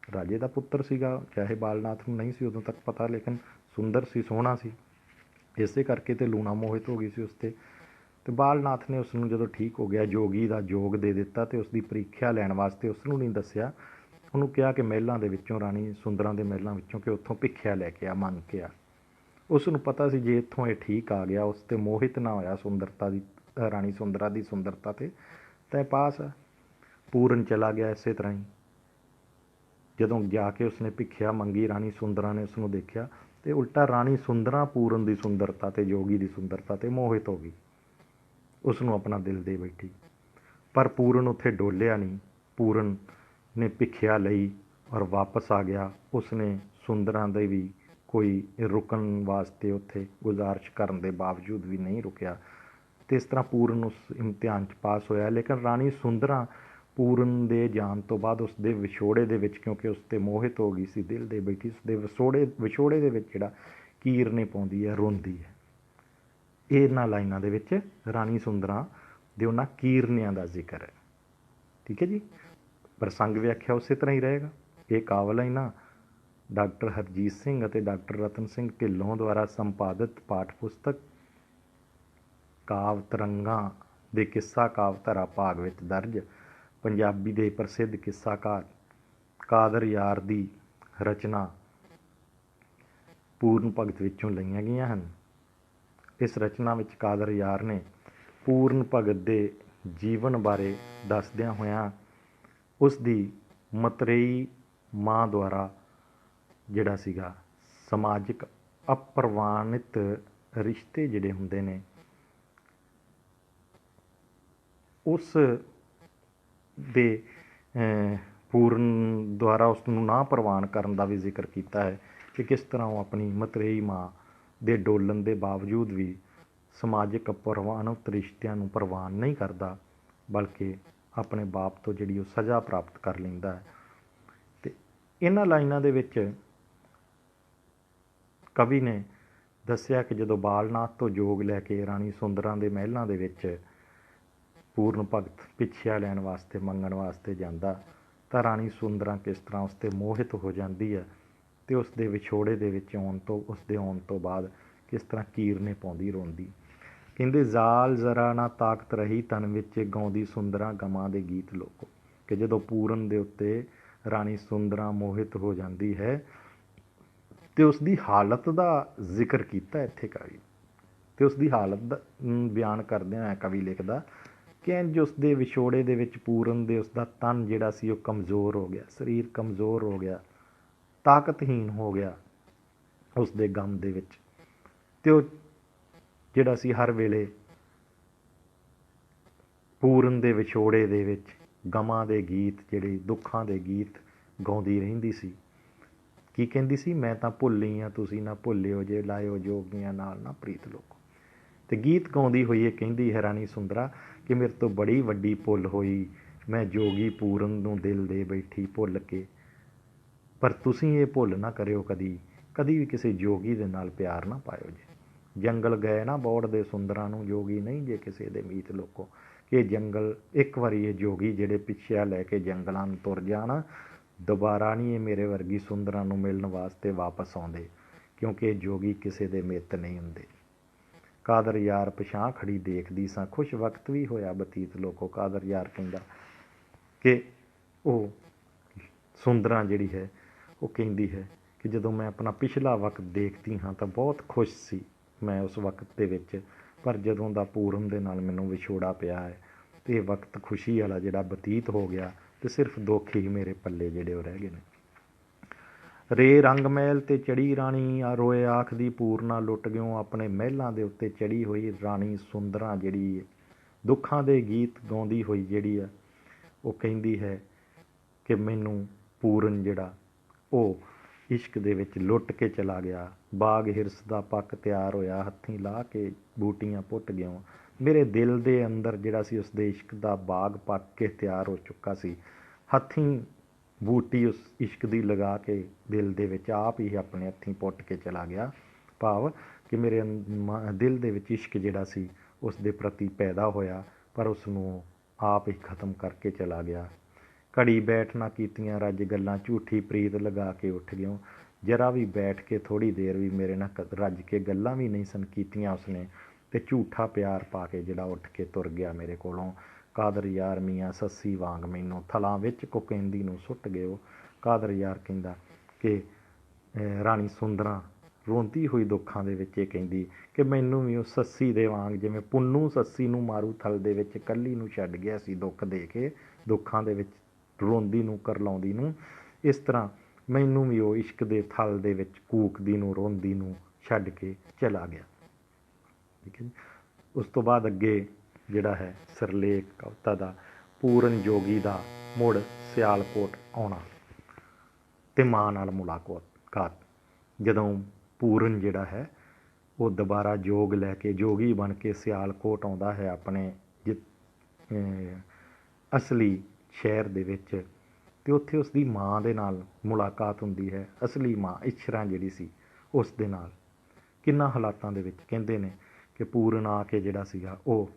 ਰਾਜੇ ਦਾ ਪੁੱਤਰ ਸੀਗਾ, ਚਾਹੇ ਬਾਲਨਾਥ ਨੂੰ ਨਹੀਂ ਸੀ ਉਦੋਂ ਤੱਕ ਪਤਾ, ਲੇਕਿਨ ਸੁੰਦਰ ਸੀ, ਸੋਹਣਾ ਸੀ, ਇਸੇ ਕਰਕੇ ਤੇ ਲੂਣਾ ਮੋਹਿਤ ਹੋ ਗਈ ਸੀ ਉਸ 'ਤੇ। ਅਤੇ ਬਾਲਨਾਥ ਨੇ ਉਸ ਨੂੰ ਜਦੋਂ ਠੀਕ ਹੋ ਗਿਆ ਜੋਗੀ ਦਾ ਯੋਗ ਦੇ ਦਿੱਤਾ, ਅਤੇ ਉਸ ਦੀ ਪ੍ਰੀਖਿਆ ਲੈਣ ਵਾਸਤੇ ਉਸ ਨੂੰ ਨਹੀਂ ਦੱਸਿਆ, ਉਹਨੂੰ ਕਿਹਾ ਕਿ ਮਹਿਲਾਂ ਦੇ ਵਿੱਚੋਂ, ਰਾਣੀ ਸੁੰਦਰਾਂ ਦੇ ਮਹਿਲਾਂ ਵਿੱਚੋਂ, ਕਿ ਉੱਥੋਂ ਭਿੱਖਿਆ ਲੈ ਕੇ ਆ, ਮੰਗ ਕੇ ਆ। ਉਸ ਨੂੰ ਪਤਾ ਸੀ ਜੇ ਇੱਥੋਂ ਇਹ ਠੀਕ ਆ ਗਿਆ, ਉਸ 'ਤੇ ਮੋਹਿਤ ਨਾ ਹੋਇਆ ਸੁੰਦਰਤਾ ਦੀ, ਰਾਣੀ ਸੁੰਦਰਾਂ ਦੀ ਸੁੰਦਰਤਾ 'ਤੇ, ਤਾਂ ਪਾਸ ਆ। ਪੂਰਨ ਚਲਾ ਗਿਆ ਇਸੇ ਤਰ੍ਹਾਂ ਹੀ। ਜਦੋਂ ਜਾ ਕੇ ਉਸਨੇ ਭਿੱਖਿਆ ਮੰਗੀ, ਰਾਣੀ ਸੁੰਦਰਾਂ ਨੇ ਉਸਨੂੰ ਦੇਖਿਆ, ਅਤੇ ਉਲਟਾ ਰਾਣੀ ਸੁੰਦਰਾਂ ਪੂਰਨ ਦੀ ਸੁੰਦਰਤਾ 'ਤੇ, ਜੋਗੀ ਦੀ ਸੁੰਦਰਤਾ 'ਤੇ ਮੋਹਿਤ ਹੋ ਗਈ, ਉਸ ਨੂੰ ਆਪਣਾ ਦਿਲ ਦੇ ਬੈਠੀ। ਪਰ ਪੂਰਨ ਉੱਥੇ ਡੋਲਿਆ ਨਹੀਂ। ਪੂਰਨ ਨੇ ਭਿੱਖਿਆ ਲਈ ਔਰ ਵਾਪਸ ਆ ਗਿਆ। ਉਸਨੇ ਸੁੰਦਰਾਂ ਦੇ ਵੀ ਕੋਈ ਰੁਕਣ ਵਾਸਤੇ ਉੱਥੇ ਗੁਜ਼ਾਰਿਸ਼ ਕਰਨ ਦੇ ਬਾਵਜੂਦ ਵੀ ਨਹੀਂ ਰੁਕਿਆ, ਅਤੇ ਇਸ ਤਰ੍ਹਾਂ ਪੂਰਨ ਉਸ ਇਮਤਿਹਾਨ 'ਚ ਪਾਸ ਹੋਇਆ। ਲੇਕਿਨ ਰਾਣੀ ਸੁੰਦਰਾਂ ਪੂਰਨ ਦੇ ਜਾਣ ਤੋਂ ਬਾਅਦ ਉਸ ਦੇ ਵਿਛੋੜੇ ਦੇ ਵਿੱਚ, ਕਿਉਂਕਿ ਉਸ 'ਤੇ ਮੋਹਿਤ ਹੋ ਗਈ ਸੀ, ਦਿਲ ਦੇ ਬੈਠੀ, ਉਸ ਦੇ ਵਿਛੋੜੇ ਦੇ ਵਿੱਚ ਜਿਹੜਾ ਕੀਰਨੇ ਪਾਉਂਦੀ ਹੈ, ਰੋਂਦੀ ਹੈ। ਇਹਨਾਂ ਲਾਈਨਾਂ ਦੇ ਵਿੱਚ ਰਾਣੀ ਸੁੰਦਰਾਂ ਦੇ ਉਹਨਾਂ ਕੀਰਨਿਆਂ ਦਾ ਜ਼ਿਕਰ ਹੈ। ਠੀਕ ਹੈ ਜੀ। ਪ੍ਰਸੰਗ ਵਿਆਖਿਆ ਉਸੇ ਤਰ੍ਹਾਂ ਹੀ ਰਹੇਗਾ। ਇਹ ਕਾਵਿ ਲਾਈਨਾਂ ਡਾਕਟਰ ਹਰਜੀਤ ਸਿੰਘ ਅਤੇ ਡਾਕਟਰ ਰਤਨ ਸਿੰਘ ਢਿੱਲੋਂ ਦੁਆਰਾ ਸੰਪਾਦਿਤ ਪਾਠ ਪੁਸਤਕ ਕਾਵਿ ਤਰੰਗਾਂ ਦੇ ਕਿੱਸਾ ਕਾਵਿ ਧਾਰਾ ਭਾਗ ਵਿੱਚ ਦਰਜ ਪੰਜਾਬੀ ਦੇ ਪ੍ਰਸਿੱਧ ਕਿੱਸਾਕਾਰ ਕਾਦਰ ਯਾਰ ਦੀ ਰਚਨਾ ਪੂਰਨ ਭਗਤ ਵਿੱਚੋਂ ਲਈਆਂ ਗਈਆਂ ਹਨ। ਇਸ ਰਚਨਾ ਵਿੱਚ ਕਾਦਰ ਯਾਰ ਨੇ ਪੂਰਨ ਭਗਤ ਦੇ ਜੀਵਨ ਬਾਰੇ ਦੱਸਦਿਆਂ ਹੋਇਆਂ ਉਸ ਦੀ ਮਤਰੇਈ ਮਾਂ ਦੁਆਰਾ ਜਿਹੜਾ ਸੀਗਾ ਸਮਾਜਿਕ ਅਪ੍ਰਵਾਨਿਤ ਰਿਸ਼ਤੇ ਜਿਹੜੇ ਹੁੰਦੇ ਨੇ ਉਸ ਦੇ ਪੂਰਨ ਦੁਆਰਾ ਉਸ ਨੂੰ ਨਾ ਪ੍ਰਵਾਨ ਕਰਨ ਦਾ ਵੀ ਜ਼ਿਕਰ ਕੀਤਾ ਹੈ ਕਿ ਕਿਸ ਤਰ੍ਹਾਂ ਉਹ ਆਪਣੀ ਮਤਰੇਈ ਮਾਂ ਦੇ ਡੋਲਣ ਦੇ ਬਾਵਜੂਦ ਵੀ ਸਮਾਜਿਕ ਪ੍ਰਵਾਨਿਤ ਰਿਸ਼ਤਿਆਂ ਨੂੰ ਪ੍ਰਵਾਨ ਨਹੀਂ ਕਰਦਾ, ਬਲਕਿ ਆਪਣੇ ਬਾਪ ਤੋਂ ਜਿਹੜੀ ਉਹ ਸਜ਼ਾ ਪ੍ਰਾਪਤ ਕਰ ਲੈਂਦਾ ਹੈ। ਅਤੇ ਇਹਨਾਂ ਲਾਈਨਾਂ ਦੇ ਵਿੱਚ ਕਵੀ ਨੇ ਦੱਸਿਆ ਕਿ ਜਦੋਂ ਬਾਲਨਾਥ ਤੋਂ ਜੋਗ ਲੈ ਕੇ ਰਾਣੀ ਸੁੰਦਰਾਂ ਦੇ ਮਹਿਲਾਂ ਦੇ ਵਿੱਚ ਪੂਰਨ ਭਗਤ ਪਿੱਛਿਆ ਲੈਣ ਵਾਸਤੇ ਮੰਗਣ ਵਾਸਤੇ ਜਾਂਦਾ ਤਾਂ ਰਾਣੀ ਸੁੰਦਰਾਂ ਕਿਸ ਤਰ੍ਹਾਂ ਉਸ 'ਤੇ ਮੋਹਿਤ ਹੋ ਜਾਂਦੀ ਹੈ ਅਤੇ ਉਸ ਦੇ ਵਿਛੋੜੇ ਦੇ ਵਿੱਚ ਆਉਣ ਤੋਂ ਬਾਅਦ ਕਿਸ ਤਰ੍ਹਾਂ ਕੀਰਨੇ ਪਾਉਂਦੀ ਰੋਂਦੀ। ਕਹਿੰਦੇ ਜ਼ਾਲ ਜ਼ਰਾ ਨਾ ਤਾਕਤ ਰਹੀ ਤਨ ਵਿੱਚ ਗਾਉਂਦੀ ਸੁੰਦਰਾਂ ਗਮਾਂ ਦੇ ਗੀਤ ਲੋਕੋ, ਕਿ ਜਦੋਂ ਪੂਰਨ ਦੇ ਉੱਤੇ ਰਾਣੀ ਸੁੰਦਰਾਂ ਮੋਹਿਤ ਹੋ ਜਾਂਦੀ ਹੈ ਅਤੇ ਉਸ ਦੀ ਹਾਲਤ ਦਾ ਜ਼ਿਕਰ ਕੀਤਾ ਇੱਥੇ ਕਵੀ, ਅਤੇ ਉਸ ਦੀ ਹਾਲਤ ਦਾ ਬਿਆਨ ਕਰਦਿਆਂ ਹੋਇਆ ਕਵੀ ਲਿਖਦਾ ਕਿ ਇੰਝ ਉਸ ਦੇ ਵਿਛੋੜੇ ਦੇ ਵਿੱਚ ਪੂਰਨ ਦੇ ਉਸ ਦਾ ਤਨ ਜਿਹੜਾ ਸੀ ਉਹ ਕਮਜ਼ੋਰ ਹੋ ਗਿਆ, ਸਰੀਰ ਕਮਜ਼ੋਰ ਹੋ ਗਿਆ, ਤਾਕਤਹੀਨ ਹੋ ਗਿਆ ਉਸ ਦੇ ਗਮ ਦੇ ਵਿੱਚ, ਅਤੇ ਉਹ ਜਿਹੜਾ ਸੀ ਹਰ ਵੇਲੇ ਪੂਰਨ ਦੇ ਵਿਛੋੜੇ ਦੇ ਵਿੱਚ ਗਮਾਂ ਦੇ ਗੀਤ, ਜਿਹੜੇ ਦੁੱਖਾਂ ਦੇ ਗੀਤ ਗਾਉਂਦੀ ਰਹਿੰਦੀ ਸੀ। ਕੀ ਕਹਿੰਦੀ ਸੀ? ਮੈਂ ਤਾਂ ਭੁੱਲੀ ਹਾਂ ਤੁਸੀਂ ਨਾ ਭੁੱਲਿਓ, ਜੇ ਲਾਇਓ ਜੋਗੀਆਂ ਨਾਲ ਨਾ ਪ੍ਰੀਤ ਲੋਕੋ। ਅਤੇ ਗੀਤ ਗਾਉਂਦੀ ਹੋਈ ਇਹ ਕਹਿੰਦੀ ਹੈ ਰਾਣੀ ਸੁੰਦਰਾ ਕਿ ਮੇਰੇ ਤੋਂ ਬੜੀ ਵੱਡੀ ਭੁੱਲ ਹੋਈ, ਮੈਂ ਜੋਗੀ ਪੂਰਨ ਨੂੰ ਦਿਲ ਦੇ ਬੈਠੀ ਭੁੱਲ ਕੇ, ਪਰ ਤੁਸੀਂ ਇਹ ਭੁੱਲ ਨਾ ਕਰਿਓ ਕਦੀ, ਕਦੀ ਵੀ ਕਿਸੇ ਜੋਗੀ ਦੇ ਨਾਲ ਪਿਆਰ ਨਾ ਪਾਇਓ ਜੇ। ਜੰਗਲ ਗਏ ਨਾ ਬੌੜਦੇ ਸੁੰਦਰਾਂ ਨੂੰ, ਜੋਗੀ ਨਹੀਂ ਜੇ ਕਿਸੇ ਦੇ ਮੀਤ ਲੋਕੋ। ਕਿ ਜੰਗਲ ਇੱਕ ਵਾਰੀ ਇਹ ਜੋਗੀ ਜਿਹੜੇ ਪਿੱਛੇ ਲੈ ਕੇ ਜੰਗਲਾਂ ਨੂੰ ਤੁਰ ਜਾਣ, ਦੁਬਾਰਾ ਨਹੀਂ ਇਹ ਮੇਰੇ ਵਰਗੀ ਸੁੰਦਰਾਂ ਨੂੰ ਮਿਲਣ ਵਾਸਤੇ ਵਾਪਸ ਆਉਂਦੇ, ਕਿਉਂਕਿ ਇਹ ਜੋਗੀ ਕਿਸੇ ਦੇ ਮਿੱਤ ਨਹੀਂ ਹੁੰਦੇ। ਕਾਦਰ ਯਾਰ ਪਛਾਂ ਖੜੀ ਦੇਖਦੀ ਸਾਂ, ਖੁਸ਼ ਵਕਤ ਵੀ ਹੋਇਆ ਬਤੀਤ ਲੋਕੋ। ਕਾਦਰ ਯਾਰ ਕਹਿੰਦਾ ਕਿ ਉਹ ਸੁੰਦਰਾਂ ਜਿਹੜੀ ਹੈ ਉਹ ਕਹਿੰਦੀ ਹੈ ਕਿ ਜਦੋਂ ਮੈਂ ਆਪਣਾ ਪਿਛਲਾ ਵਕਤ ਦੇਖਦੀ ਹਾਂ ਤਾਂ ਬਹੁਤ ਖੁਸ਼ ਸੀ ਮੈਂ ਉਸ ਵਕਤ ਦੇ ਵਿੱਚ, ਪਰ ਜਦੋਂ ਦਾ ਪੂਰਨ ਦੇ ਨਾਲ ਮੈਨੂੰ ਵਿਛੋੜਾ ਪਿਆ ਹੈ ਅਤੇ ਇਹ ਵਕਤ ਖੁਸ਼ੀ ਵਾਲਾ ਜਿਹੜਾ ਬਤੀਤ ਹੋ ਗਿਆ ਅਤੇ ਸਿਰਫ ਦੁੱਖ ਹੀ ਮੇਰੇ ਪੱਲੇ ਜਿਹੜੇ ਉਹ ਰਹਿ ਗਏ ਨੇ। ਰੇ ਰੰਗ ਮਹਿਲ 'ਤੇ ਚੜ੍ਹੀ ਰਾਣੀ ਆ ਰੋਏ ਆਖਦੀ ਪੂਰਨਾ ਲੁੱਟ ਗਿਓ, ਆਪਣੇ ਮਹਿਲਾਂ ਦੇ ਉੱਤੇ ਚੜ੍ਹੀ ਹੋਈ ਰਾਣੀ ਸੁੰਦਰਾਂ ਜਿਹੜੀ ਦੁੱਖਾਂ ਦੇ ਗੀਤ ਗਾਉਂਦੀ ਹੋਈ ਜਿਹੜੀ ਆ ਉਹ ਕਹਿੰਦੀ ਹੈ ਕਿ ਮੈਨੂੰ ਪੂਰਨ ਜਿਹੜਾ ਉਹ ਇਸ਼ਕ ਦੇ ਵਿੱਚ ਲੁੱਟ ਕੇ ਚਲਾ ਗਿਆ। ਬਾਗ ਹਿਰਸ ਦਾ ਪੱਕ ਤਿਆਰ ਹੋਇਆ, ਹੱਥੀਂ ਲਾ ਕੇ ਬੂਟੀਆਂ ਪੁੱਟ ਗਿਓ। ਮੇਰੇ ਦਿਲ ਦੇ ਅੰਦਰ ਜਿਹੜਾ ਸੀ ਉਸ ਦੇ ਇਸ਼ਕ ਦਾ ਬਾਗ ਪੱਕ ਕੇ ਤਿਆਰ ਹੋ ਚੁੱਕਾ ਸੀ, ਹੱਥੀਂ ਬੂਟੀ ਉਸ ਇਸ਼ਕ ਦੀ ਲਗਾ ਕੇ ਦਿਲ ਦੇ ਵਿੱਚ ਆਪ ਹੀ ਆਪਣੇ ਹੱਥੀਂ ਪੁੱਟ ਕੇ ਚਲਾ ਗਿਆ। ਭਾਵ ਕਿ ਮੇਰੇ ਦਿਲ ਦੇ ਵਿੱਚ ਇਸ਼ਕ ਜਿਹੜਾ ਸੀ ਉਸ ਦੇ ਪ੍ਰਤੀ ਪੈਦਾ ਹੋਇਆ, ਪਰ ਉਸ ਨੂੰ ਆਪ ਹੀ ਖ਼ਤਮ ਕਰਕੇ ਚਲਾ ਗਿਆ। ਘੜੀ ਬੈਠ ਨਾ ਕੀਤੀਆਂ ਰੱਜ ਗੱਲਾਂ, ਝੂਠੀ ਪ੍ਰੀਤ ਲਗਾ ਕੇ ਉੱਠ ਗਿਓ। ਜਰਾ ਵੀ ਬੈਠ ਕੇ ਥੋੜ੍ਹੀ ਦੇਰ ਵੀ ਮੇਰੇ ਨਾਲ ਰੱਜ ਕੇ ਗੱਲਾਂ ਵੀ ਨਹੀਂ ਸਨ ਕੀਤੀਆਂ ਉਸਨੇ, ਅਤੇ ਝੂਠਾ ਪਿਆਰ ਪਾ ਕੇ ਜਿਹੜਾ ਉੱਠ ਕੇ ਤੁਰ ਗਿਆ ਮੇਰੇ ਕੋਲੋਂ। ਕਾਦਰ ਯਾਰ ਮੀਆਂ ਸੱਸੀ ਵਾਂਗ ਮੈਨੂੰ ਥਲਾਂ ਵਿੱਚ ਕੁਕੈਂਦੀ ਨੂੰ ਸੁੱਟ ਗਿਓ। ਕਾਦਰ ਯਾਰ ਕਹਿੰਦਾ ਕਿ ਰਾਣੀ ਸੁੰਦਰਾਂ ਰੋਂਦੀ ਹੋਈ ਦੁੱਖਾਂ ਦੇ ਵਿੱਚ ਇਹ ਕਹਿੰਦੀ ਕਿ ਮੈਨੂੰ ਵੀ ਉਹ ਸੱਸੀ ਦੇ ਵਾਂਗ, ਜਿਵੇਂ ਪੁੰਨੂ ਸੱਸੀ ਨੂੰ ਮਾਰੂ ਥਲ ਦੇ ਵਿੱਚ ਇਕੱਲੀ ਨੂੰ ਛੱਡ ਗਿਆ ਸੀ ਦੁੱਖ ਦੇ ਕੇ, ਦੁੱਖਾਂ ਦੇ ਵਿੱਚ ਰੋਂਦੀ ਨੂੰ ਕਰਲਾਉਂਦੀ ਨੂੰ, ਇਸ ਤਰ੍ਹਾਂ ਮੈਨੂੰ ਵੀ ਉਹ ਇਸ਼ਕ ਦੇ ਥਲ ਦੇ ਵਿੱਚ ਕੂਕਦੀ ਨੂੰ ਰੋਂਦੀ ਨੂੰ ਛੱਡ ਕੇ ਚਲਾ ਗਿਆ। ਠੀਕ ਹੈ ਜੀ। ਉਸ ਤੋਂ ਬਾਅਦ ਅੱਗੇ ਜਿਹੜਾ ਹੈ ਸਿਰਲੇਖ ਕਵਿਤਾ ਦਾ ਪੂਰਨ ਜੋਗੀ ਦਾ ਮੁੜ ਸਿਆਲਕੋਟ ਆਉਣਾ ਅਤੇ ਮਾਂ ਨਾਲ ਮੁਲਾਕਾਤ। ਜਦੋਂ ਪੂਰਨ ਜਿਹੜਾ ਹੈ ਉਹ ਦੁਬਾਰਾ ਜੋਗ ਲੈ ਕੇ ਜੋਗੀ ਬਣ ਕੇ ਸਿਆਲਕੋਟ ਆਉਂਦਾ ਹੈ ਆਪਣੇ ਅਸਲੀ ਸ਼ਹਿਰ ਦੇ ਵਿੱਚ, ਅਤੇ ਉੱਥੇ ਉਸ ਦੀ ਮਾਂ ਦੇ ਨਾਲ ਮੁਲਾਕਾਤ ਹੁੰਦੀ ਹੈ। ਅਸਲੀ ਮਾਂ ਇਛਰਾਂ ਜਿਹੜੀ ਸੀ ਉਸ ਦੇ ਨਾਲ ਕਿੰਨਾ ਹਾਲਾਤਾਂ ਦੇ ਵਿੱਚ ਕਹਿੰਦੇ ਨੇ ਕਿ ਪੂਰਨ ਆ ਕੇ ਜਿਹੜਾ ਸੀਗਾ ਉਹ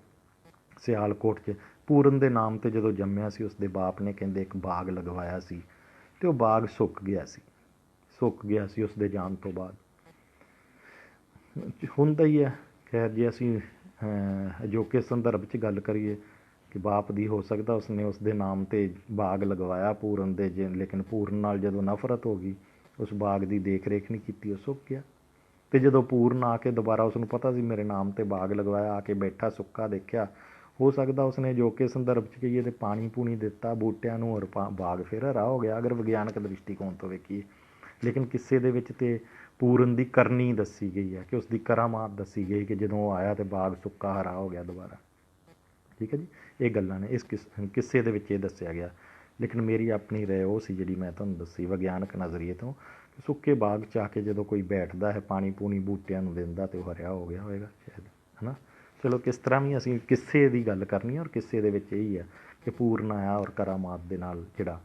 ਸਿਆਲਕੋਟ 'ਚ ਪੂਰਨ ਦੇ ਨਾਮ 'ਤੇ ਜਦੋਂ ਜੰਮਿਆ ਸੀ ਉਸ ਦੇ ਬਾਪ ਨੇ ਕਹਿੰਦੇ ਇੱਕ ਬਾਗ ਲਗਵਾਇਆ ਸੀ, ਅਤੇ ਉਹ ਬਾਗ ਸੁੱਕ ਗਿਆ ਸੀ ਉਸ ਦੇ ਜਾਣ ਤੋਂ ਬਾਅਦ। ਹੁੰਦਾ ਹੀ ਹੈ ਖੈਰ, ਜੇ ਅਸੀਂ ਅਜੋਕੇ ਸੰਦਰਭ 'ਚ ਗੱਲ ਕਰੀਏ ਕਿ ਬਾਪ ਦੀ ਹੋ ਸਕਦਾ ਉਸਨੇ ਉਸ ਦੇ ਨਾਮ 'ਤੇ ਬਾਗ ਲਗਵਾਇਆ ਪੂਰਨ ਦੇ, ਲੇਕਿਨ ਪੂਰਨ ਨਾਲ ਜਦੋਂ ਨਫ਼ਰਤ ਹੋ ਗਈ ਉਸ ਬਾਗ ਦੀ ਦੇਖ ਰੇਖ ਨਹੀਂ ਕੀਤੀ, ਉਹ ਸੁੱਕ ਗਿਆ। ਅਤੇ ਜਦੋਂ ਪੂਰਨ ਆ ਕੇ ਦੁਬਾਰਾ ਉਸਨੂੰ ਪਤਾ ਸੀ ਮੇਰੇ ਨਾਮ 'ਤੇ ਬਾਗ ਲਗਵਾਇਆ, ਆ ਕੇ ਬੈਠਾ ਸੁੱਕਾ ਦੇਖਿਆ, ਹੋ ਸਕਦਾ ਉਸਨੇ ਅਜੋਕੇ ਸੰਦਰਭ 'ਚ ਕਹੀਏ ਤਾਂ ਪਾਣੀ ਪੂਣੀ ਦਿੱਤਾ ਬੂਟਿਆਂ ਨੂੰ, ਔਰ ਬਾਗ ਫਿਰ ਹਰਾ ਹੋ ਗਿਆ ਅਗਰ ਵਿਗਿਆਨਕ ਦ੍ਰਿਸ਼ਟੀਕੋਣ ਤੋਂ ਵੇਖੀਏ। ਲੇਕਿਨ ਕਿੱਸੇ ਦੇ ਵਿੱਚ ਤਾਂ ਪੂਰਨ ਦੀ ਕਰਨੀ ਦੱਸੀ ਗਈ ਹੈ, ਕਿ ਉਸ ਦੀ ਕਰਾਮਾਤ ਦੱਸੀ ਗਈ ਕਿ ਜਦੋਂ ਉਹ ਆਇਆ ਤਾਂ ਬਾਗ ਸੁੱਕਾ ਹਰਾ ਹੋ ਗਿਆ ਦੁਬਾਰਾ। ਠੀਕ ਹੈ ਜੀ, ਇਹ ਗੱਲਾਂ ਨੇ ਇਸ ਕਿੱਸੇ ਦੇ ਵਿੱਚ ਇਹ ਦੱਸਿਆ ਗਿਆ। ਲੇਕਿਨ ਮੇਰੀ ਆਪਣੀ ਰਾਏ ਉਹ ਸੀ ਜਿਹੜੀ ਮੈਂ ਤੁਹਾਨੂੰ ਦੱਸੀ ਵਿਗਿਆਨਕ ਨਜ਼ਰੀਏ ਤੋਂ, ਕਿ ਸੁੱਕੇ ਬਾਗ 'ਚ ਆ ਕੇ ਜਦੋਂ ਕੋਈ ਬੈਠਦਾ ਹੈ, ਪਾਣੀ ਪੂਣੀ ਬੂਟਿਆਂ ਨੂੰ ਦਿੰਦਾ, ਤਾਂ ਉਹ ਹਰਿਆ ਹੋ ਗਿਆ ਹੋਵੇਗਾ ਸ਼ਾਇਦ, ਹੈ ਨਾ। ਚਲੋ, ਕਿਸ ਤਰ੍ਹਾਂ ਵੀ ਅਸੀਂ ਕਿੱਸੇ ਦੀ ਗੱਲ ਕਰਨੀ ਹੈ, ਔਰ ਕਿੱਸੇ ਦੇ ਵਿੱਚ ਇਹੀ ਹੈ ਕਿ ਪੂਰਨ ਆਇਆ ਔਰ ਕਰਾਮਾਤ ਦੇ ਨਾਲ ਜਿਹੜਾ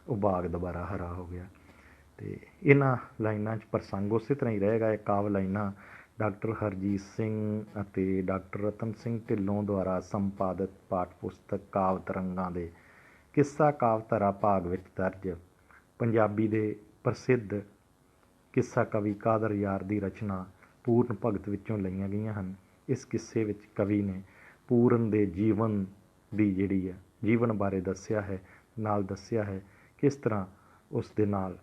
ਉਹ ਬਾਗ ਦੁਬਾਰਾ ਹਰਾ ਹੋ ਗਿਆ। ਅਤੇ ਇਹਨਾਂ ਲਾਈਨਾਂ 'ਚ ਪ੍ਰਸੰਗ ਉਸੇ ਤਰ੍ਹਾਂ ਹੀ ਰਹੇਗਾ। ਇਹ ਕਾਵਿ ਲਾਈਨਾਂ ਡਾਕਟਰ ਹਰਜੀਤ ਸਿੰਘ ਅਤੇ ਡਾਕਟਰ ਰਤਨ ਸਿੰਘ ਢਿੱਲੋਂ ਦੁਆਰਾ ਸੰਪਾਦਿਤ ਪਾਠ ਪੁਸਤਕ ਕਾਵਿ ਤਰੰਗਾਂ ਦੇ ਕਿੱਸਾ ਕਾਵਿਧਾਰਾ ਭਾਗ ਵਿੱਚ ਦਰਜ ਪੰਜਾਬੀ ਦੇ ਪ੍ਰਸਿੱਧ ਕਿੱਸਾ ਕਵੀ ਕਾਦਰ ਯਾਰ ਦੀ ਰਚਨਾ ਪੂਰਨ ਭਗਤ ਵਿੱਚੋਂ ਲਈਆਂ ਗਈਆਂ ਹਨ। ਇਸ ਕਿੱਸੇ ਵਿੱਚ ਕਵੀ ਨੇ ਪੂਰਨ ਦੇ ਜੀਵਨ ਦੀ ਜਿਹੜੀ ਹੈ ਜੀਵਨ ਬਾਰੇ ਦੱਸਿਆ ਹੈ, ਨਾਲ ਦੱਸਿਆ ਹੈ ਕਿਸ ਤਰ੍ਹਾਂ ਉਸ ਦੇ ਨਾਲ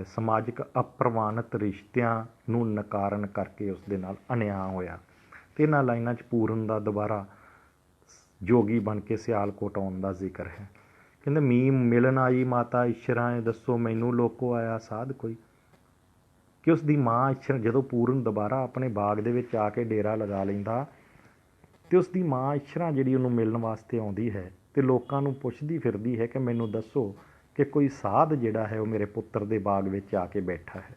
ਸਮਾਜਿਕ ਅਪ੍ਰਵਾਨਿਤ ਰਿਸ਼ਤਿਆਂ ਨੂੰ ਨਕਾਰਨ ਕਰਕੇ ਉਸ ਦੇ ਨਾਲ ਅਨਿਆਂ ਹੋਇਆ। ਅਤੇ ਇਹਨਾਂ ਲਾਈਨਾਂ 'ਚ ਪੂਰਨ ਦਾ ਦੁਬਾਰਾ ਜੋਗੀ ਬਣ ਕੇ ਸਿਆਲਕੋਟ ਆਉਣ ਦਾ ਜ਼ਿਕਰ ਹੈ। ਕਹਿੰਦੇ ਮੀਂਹ ਮਿਲਣ ਆਈ ਮਾਤਾ ਇਸ਼ਰਾਂ ਦੱਸੋ ਮੈਨੂੰ ਲੋਕੋ ਆਇਆ ਸਾਧ ਕੋਈ, ਕਿ ਉਸ ਦੀ ਮਾਂ ਇਸ਼ਰ ਜਦੋਂ ਪੂਰਨ ਦੁਬਾਰਾ ਆਪਣੇ ਬਾਗ ਦੇ ਵਿੱਚ ਆ ਕੇ ਡੇਰਾ ਲਗਾ ਲੈਂਦਾ, ਅਤੇ ਉਸ ਦੀ ਮਾਂ ਇਸ਼ਰਾਂ ਜਿਹੜੀ ਉਹਨੂੰ ਮਿਲਣ ਵਾਸਤੇ ਆਉਂਦੀ ਹੈ ਅਤੇ ਲੋਕਾਂ ਨੂੰ ਪੁੱਛਦੀ ਫਿਰਦੀ ਹੈ ਕਿ ਮੈਨੂੰ ਦੱਸੋ ਕਿ ਕੋਈ ਸਾਧ ਜਿਹੜਾ ਹੈ ਉਹ ਮੇਰੇ ਪੁੱਤਰ ਦੇ ਬਾਗ ਵਿੱਚ ਆ ਕੇ ਬੈਠਾ ਹੈ।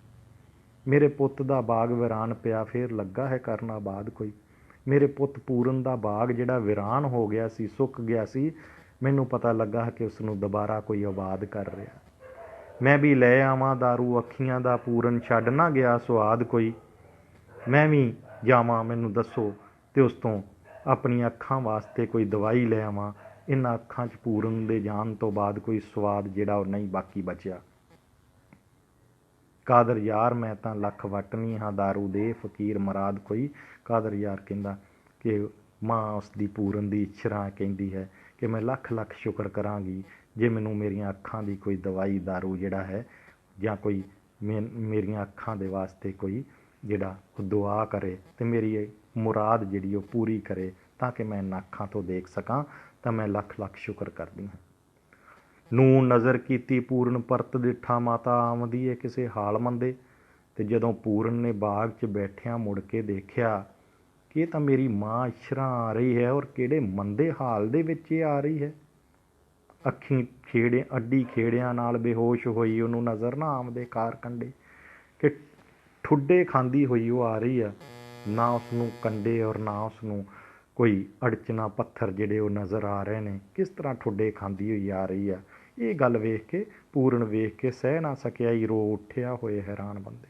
ਮੇਰੇ ਪੁੱਤ ਦਾ ਬਾਗ ਵੀਰਾਨ ਪਿਆ, ਫਿਰ ਲੱਗਾ ਹੈ ਕਰਨ ਆਬਾਦ ਕੋਈ। ਮੇਰੇ ਪੁੱਤ ਪੂਰਨ ਦਾ ਬਾਗ ਜਿਹੜਾ ਵੀਰਾਨ ਹੋ ਗਿਆ ਸੀ, ਸੁੱਕ ਗਿਆ ਸੀ, ਮੈਨੂੰ ਪਤਾ ਲੱਗਾ ਕਿ ਉਸ ਨੂੰ ਦੁਬਾਰਾ ਕੋਈ ਆਬਾਦ ਕਰ ਰਿਹਾ। ਮੈਂ ਵੀ ਲੈ ਆਵਾਂ ਦਾਰੂ ਅੱਖੀਆਂ ਦਾ, ਪੂਰਨ ਛੱਡ ਨਾ ਗਿਆ ਸੁਆਦ ਕੋਈ। ਮੈਂ ਵੀ ਜਾਵਾਂ, ਮੈਨੂੰ ਦੱਸੋ, ਅਤੇ ਉਸ ਤੋਂ ਆਪਣੀਆਂ ਅੱਖਾਂ ਵਾਸਤੇ ਕੋਈ ਦਵਾਈ ਲੈ ਆਵਾਂ। ਇਹਨਾਂ ਅੱਖਾਂ 'ਚ ਪੂਰਨ ਦੇ ਜਾਣ ਤੋਂ ਬਾਅਦ ਕੋਈ ਸਵਾਦ ਜਿਹੜਾ ਉਹ ਨਹੀਂ ਬਾਕੀ ਬਚਿਆ। ਕਾਦਰ ਯਾਰ ਮੈਂ ਤਾਂ ਲੱਖ ਵਟਨੀ ਹਾਂ, ਦਾਰੂ ਦੇ ਫਕੀਰ ਮਰਾਦ ਕੋਈ। ਕਾਦਰ ਯਾਰ ਕਹਿੰਦਾ ਕਿ ਮਾਂ ਉਸਦੀ ਪੂਰਨ ਦੀ ਇਸ਼ਰਾ ਕਹਿੰਦੀ ਹੈ ਕਿ ਮੈਂ ਲੱਖ ਲੱਖ ਸ਼ੁਕਰ ਕਰਾਂਗੀ ਜੇ ਮੈਨੂੰ ਮੇਰੀਆਂ ਅੱਖਾਂ ਦੀ ਕੋਈ ਦਵਾਈ ਦਾਰੂ ਜਿਹੜਾ ਹੈ, ਜਾਂ ਕੋਈ ਮੇਰੀਆਂ ਅੱਖਾਂ ਦੇ ਵਾਸਤੇ ਕੋਈ ਜਿਹੜਾ ਉਹ ਦੁਆ ਕਰੇ ਅਤੇ ਮੇਰੀ ਇਹ ਮੁਰਾਦ ਜਿਹੜੀ ਉਹ ਪੂਰੀ ਕਰੇ, ਤਾਂ ਕਿ ਮੈਂ ਇਹਨਾਂ ਅੱਖਾਂ ਤੋਂ ਦੇਖ ਸਕਾਂ, ਤਾਂ ਮੈਂ ਲੱਖ ਲੱਖ ਸ਼ੁਕਰ ਕਰਦੀ ਹਾਂ। ਨੂੰ ਨਜ਼ਰ ਕੀਤੀ ਪੂਰਨ ਪਰਤ ਡਿੱਠਾ ਮਾਤਾ ਆਮਦੀ ਏ ਕਿਸੇ ਹਾਲ ਮੰਦੇ। ਅਤੇ ਜਦੋਂ ਪੂਰਨ ਨੇ ਬਾਗ 'ਚ ਬੈਠਿਆਂ ਮੁੜ ਕੇ ਦੇਖਿਆ ਕਿ ਇਹ ਤਾਂ ਮੇਰੀ ਮਾਂ ਇਸ਼ਰਾਂ ਆ ਰਹੀ ਹੈ, ਔਰ ਕਿਹੜੇ ਮੰਦੇ ਹਾਲ ਦੇ ਵਿੱਚ ਇਹ ਆ ਰਹੀ ਹੈ। ਅੱਖੀਂ ਅੱਡੀ ਖੇੜਿਆਂ ਨਾਲ ਬੇਹੋਸ਼ ਹੋਈ ਉਹਨੂੰ ਨਜ਼ਰ ਨਾ ਆਮਦੇ ਕਾਰ ਕੰਡੇ, ਕਿ ਠੁੱਡੇ ਖਾਂਦੀ ਹੋਈ ਉਹ ਆ ਰਹੀ ਆ, ਨਾ ਉਸਨੂੰ ਕੰਡੇ ਔਰ ਨਾ ਉਸਨੂੰ ਕੋਈ ਅੜਚਨਾ ਪੱਥਰ ਜਿਹੜੇ ਉਹ ਨਜ਼ਰ ਆ ਰਹੇ ਨੇ, ਕਿਸ ਤਰ੍ਹਾਂ ਠੁੱਡੇ ਖਾਂਦੀ ਹੋਈ ਆ ਰਹੀ ਆ। ਇਹ ਗੱਲ ਵੇਖ ਕੇ ਪੂਰਨ ਵੇਖ ਕੇ ਸਹਿ ਨਾ ਸਕਿਆ ਹੀ ਰੋ ਉੱਠਿਆ ਹੋਏ ਹੈਰਾਨ ਬੰਦੇ।